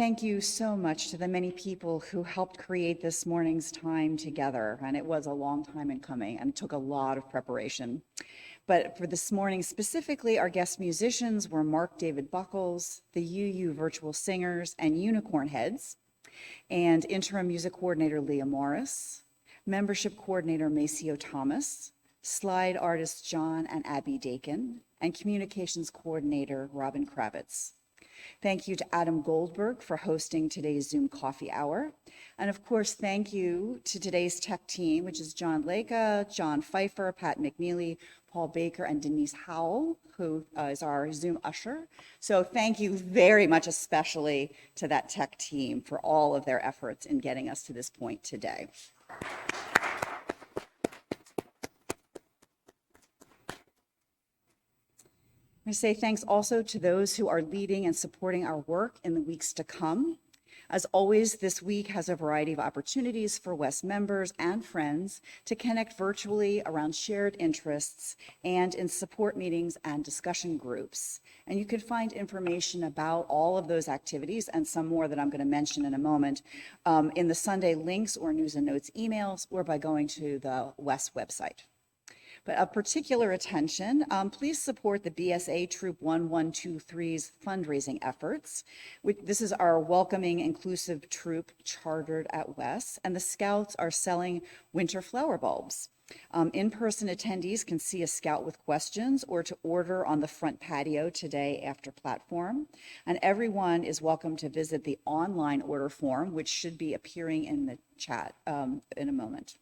Speaker 1: Thank you so much to the many people who helped create this morning's time together. And it was a long time in coming and took a lot of preparation. But for this morning specifically, our guest musicians were Mark David Buckles, the UU Virtual Singers and Unicorn Heads, and Interim Music Coordinator Leah Morris, Membership Coordinator Maceo Thomas, Slide Artists John and Abby Dakin, and Communications Coordinator Robin Kravitz. Thank you to Adam Goldberg for hosting today's Zoom coffee hour. And of course, thank you to today's tech team, which is John Leka, John Pfeiffer, Pat McNeely, Paul Baker, and Denise Howell, who is our Zoom usher. So thank you very much, especially to that tech team for all of their efforts in getting us to this point today. I say thanks also to those who are leading and supporting our work in the weeks to come. As always, this week has a variety of opportunities for Wes members and friends to connect virtually around shared interests and in support meetings and discussion groups. And you can find information about all of those activities and some more that I'm going to mention in a moment in the Sunday links or news and notes emails or by going to the Wes website. But of particular attention, please support the BSA Troop 1123's fundraising efforts. This is our welcoming, inclusive troop chartered at Wes, and the Scouts are selling winter flower bulbs. In-person attendees can see a scout with questions or to order on the front patio today after platform. And everyone is welcome to visit the online order form, which should be appearing in the chat in a moment.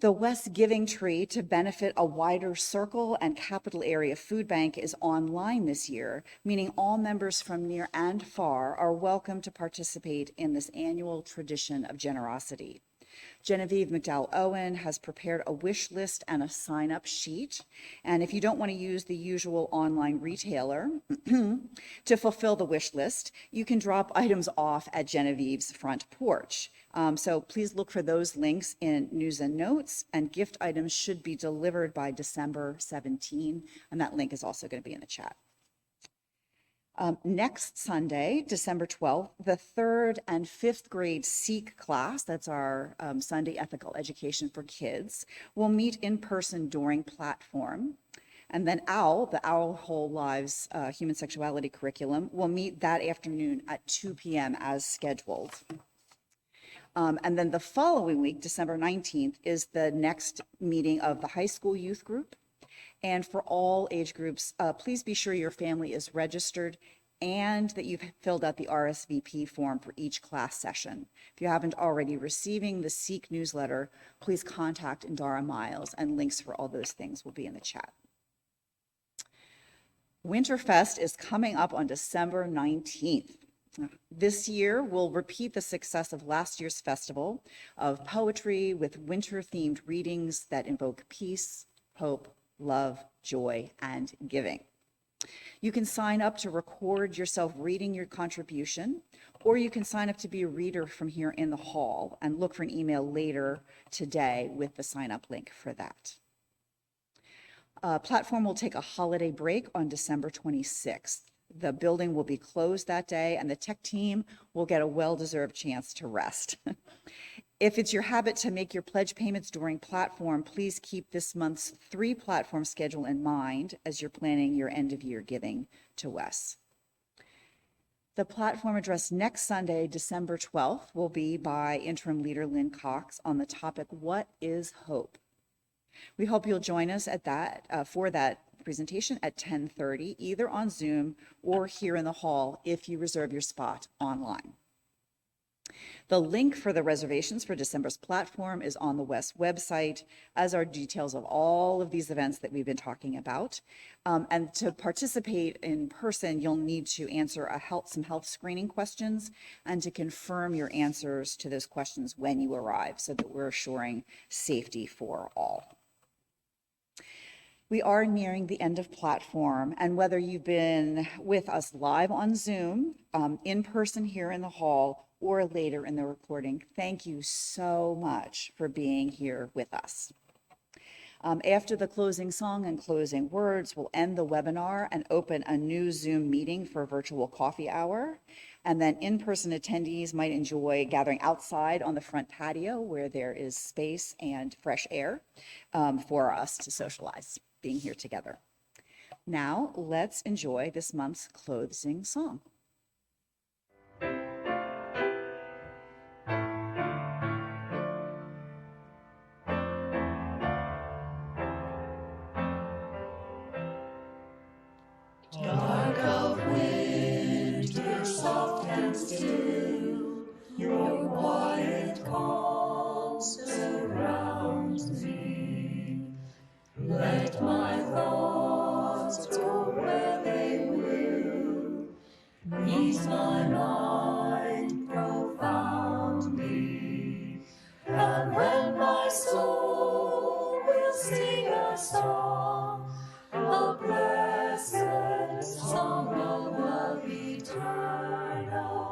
Speaker 1: The West Giving Tree to benefit a wider circle and capital area food bank is online this year, meaning all members from near and far are welcome to participate in this annual tradition of generosity. Genevieve McDowell Owen has prepared a wish list and a sign-up sheet. And if you don't want to use the usual online retailer to fulfill the wish list, you can drop items off at Genevieve's front porch. So please look for those links in news and notes, and gift items should be delivered by December 17, and that link is also going to be in the chat. Next Sunday, December 12th, the 3rd and 5th grade SEEK class, that's our Sunday Ethical Education for Kids, will meet in person during platform. And then OWL, the Our Whole Lives Human Sexuality Curriculum, will meet that afternoon at 2 p.m. as scheduled. And then the following week, December 19th, is the next meeting of the high school youth group. And for all age groups, please be sure your family is registered and that you've filled out the RSVP form for each class session. If you haven't already receiving the SEEK newsletter, please contact Indara Miles, and links for all those things will be in the chat. Winterfest is coming up on December 19th. This year, we'll repeat the success of last year's festival of poetry with winter-themed readings that invoke peace, hope, love, joy, and giving. You can sign up to record yourself reading your contribution, or you can sign up to be a reader from here in the hall and look for an email later today with the sign-up link for that. Platform will take a holiday break on December 26th. The building will be closed that day, and the tech team will get a well-deserved chance to rest. If it's your habit to make your pledge payments during platform, please keep this month's 3 platform schedule in mind as you're planning your end-of-year giving to Wes. The platform address next Sunday, December 12th, will be by Interim Leader Lyn Cox on the topic, What is Hope? We hope you'll join us at that for that presentation at 10:30, either on Zoom or here in the hall if you reserve your spot online. The link for the reservations for December's platform is on the West website, as are details of all of these events that we've been talking about. And to participate in person, you'll need to answer some health screening questions and to confirm your answers to those questions when you arrive so that we're assuring safety for all. We are nearing the end of platform, and whether you've been with us live on Zoom, in person here in the hall, or later in the recording, thank you so much for being here with us. After the closing song and closing words, we'll end the webinar and open a new Zoom meeting for virtual coffee hour. And then in-person attendees might enjoy gathering outside on the front patio where there is space and fresh air for us to socialize, being here together. Now, let's enjoy this month's closing song.
Speaker 5: Dark of winter, soft and still, your quiet calm surrounds me. Let my thoughts go where they will, ease my mind profoundly. And when my soul will sing a song, a blessed song of love eternal,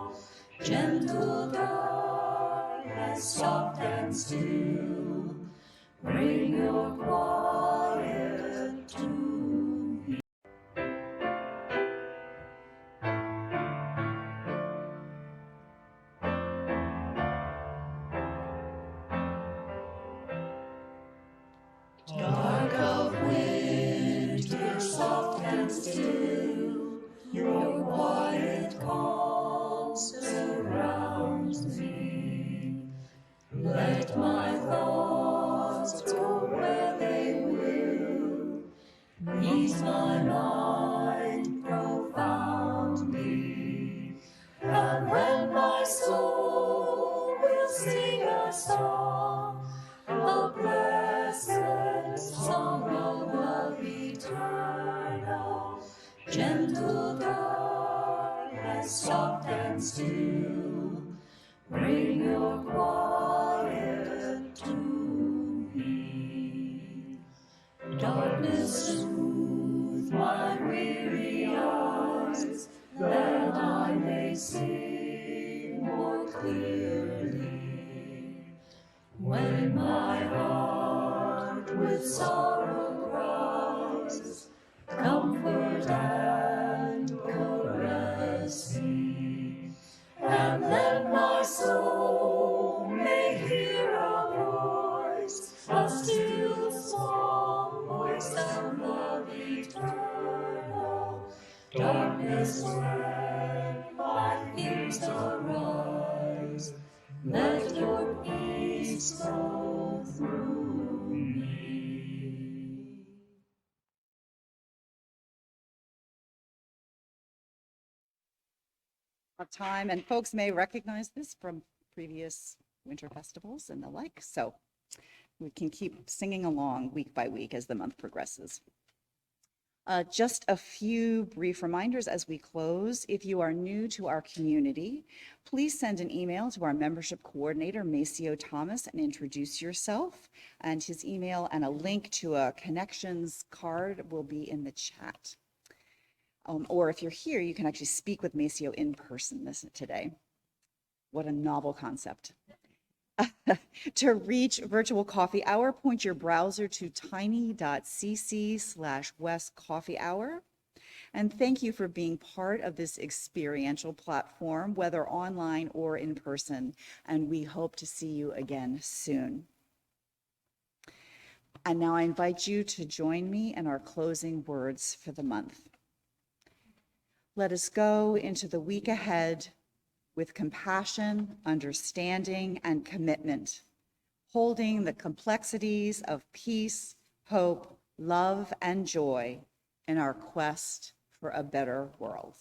Speaker 5: gentle, dark, and soft and still, bring your quiet to me. song, a blessed song of love eternal, gentle darkness, soft and still, bring your quiet to me. Darkness, soothe my weary eyes, that I may see more clearly. When my heart with sorrow cries, comfort and caress me, and let my soul may hear a voice, a still small voice of love eternal. Darkness, when my fears arise, let your peace go through me.
Speaker 1: Of time, and folks may recognize this from previous winter festivals and the like, so we can keep singing along week by week as the month progresses. Just a few brief reminders as we close. If you are new to our community, please send an email to our membership coordinator, Maceo Thomas, and introduce yourself. And his email and a link to a connections card will be in the chat. Or if you're here, you can actually speak with Maceo in person today. What a novel concept. To reach Virtual Coffee Hour, point your browser to tiny.cc/westcoffeehour. And thank you for being part of this experiential platform, whether online or in person. And we hope to see you again soon. And now I invite you to join me in our closing words for the month. Let us go into the week ahead with compassion, understanding, and commitment, holding the complexities of peace, hope, love, and joy in our quest for a better world.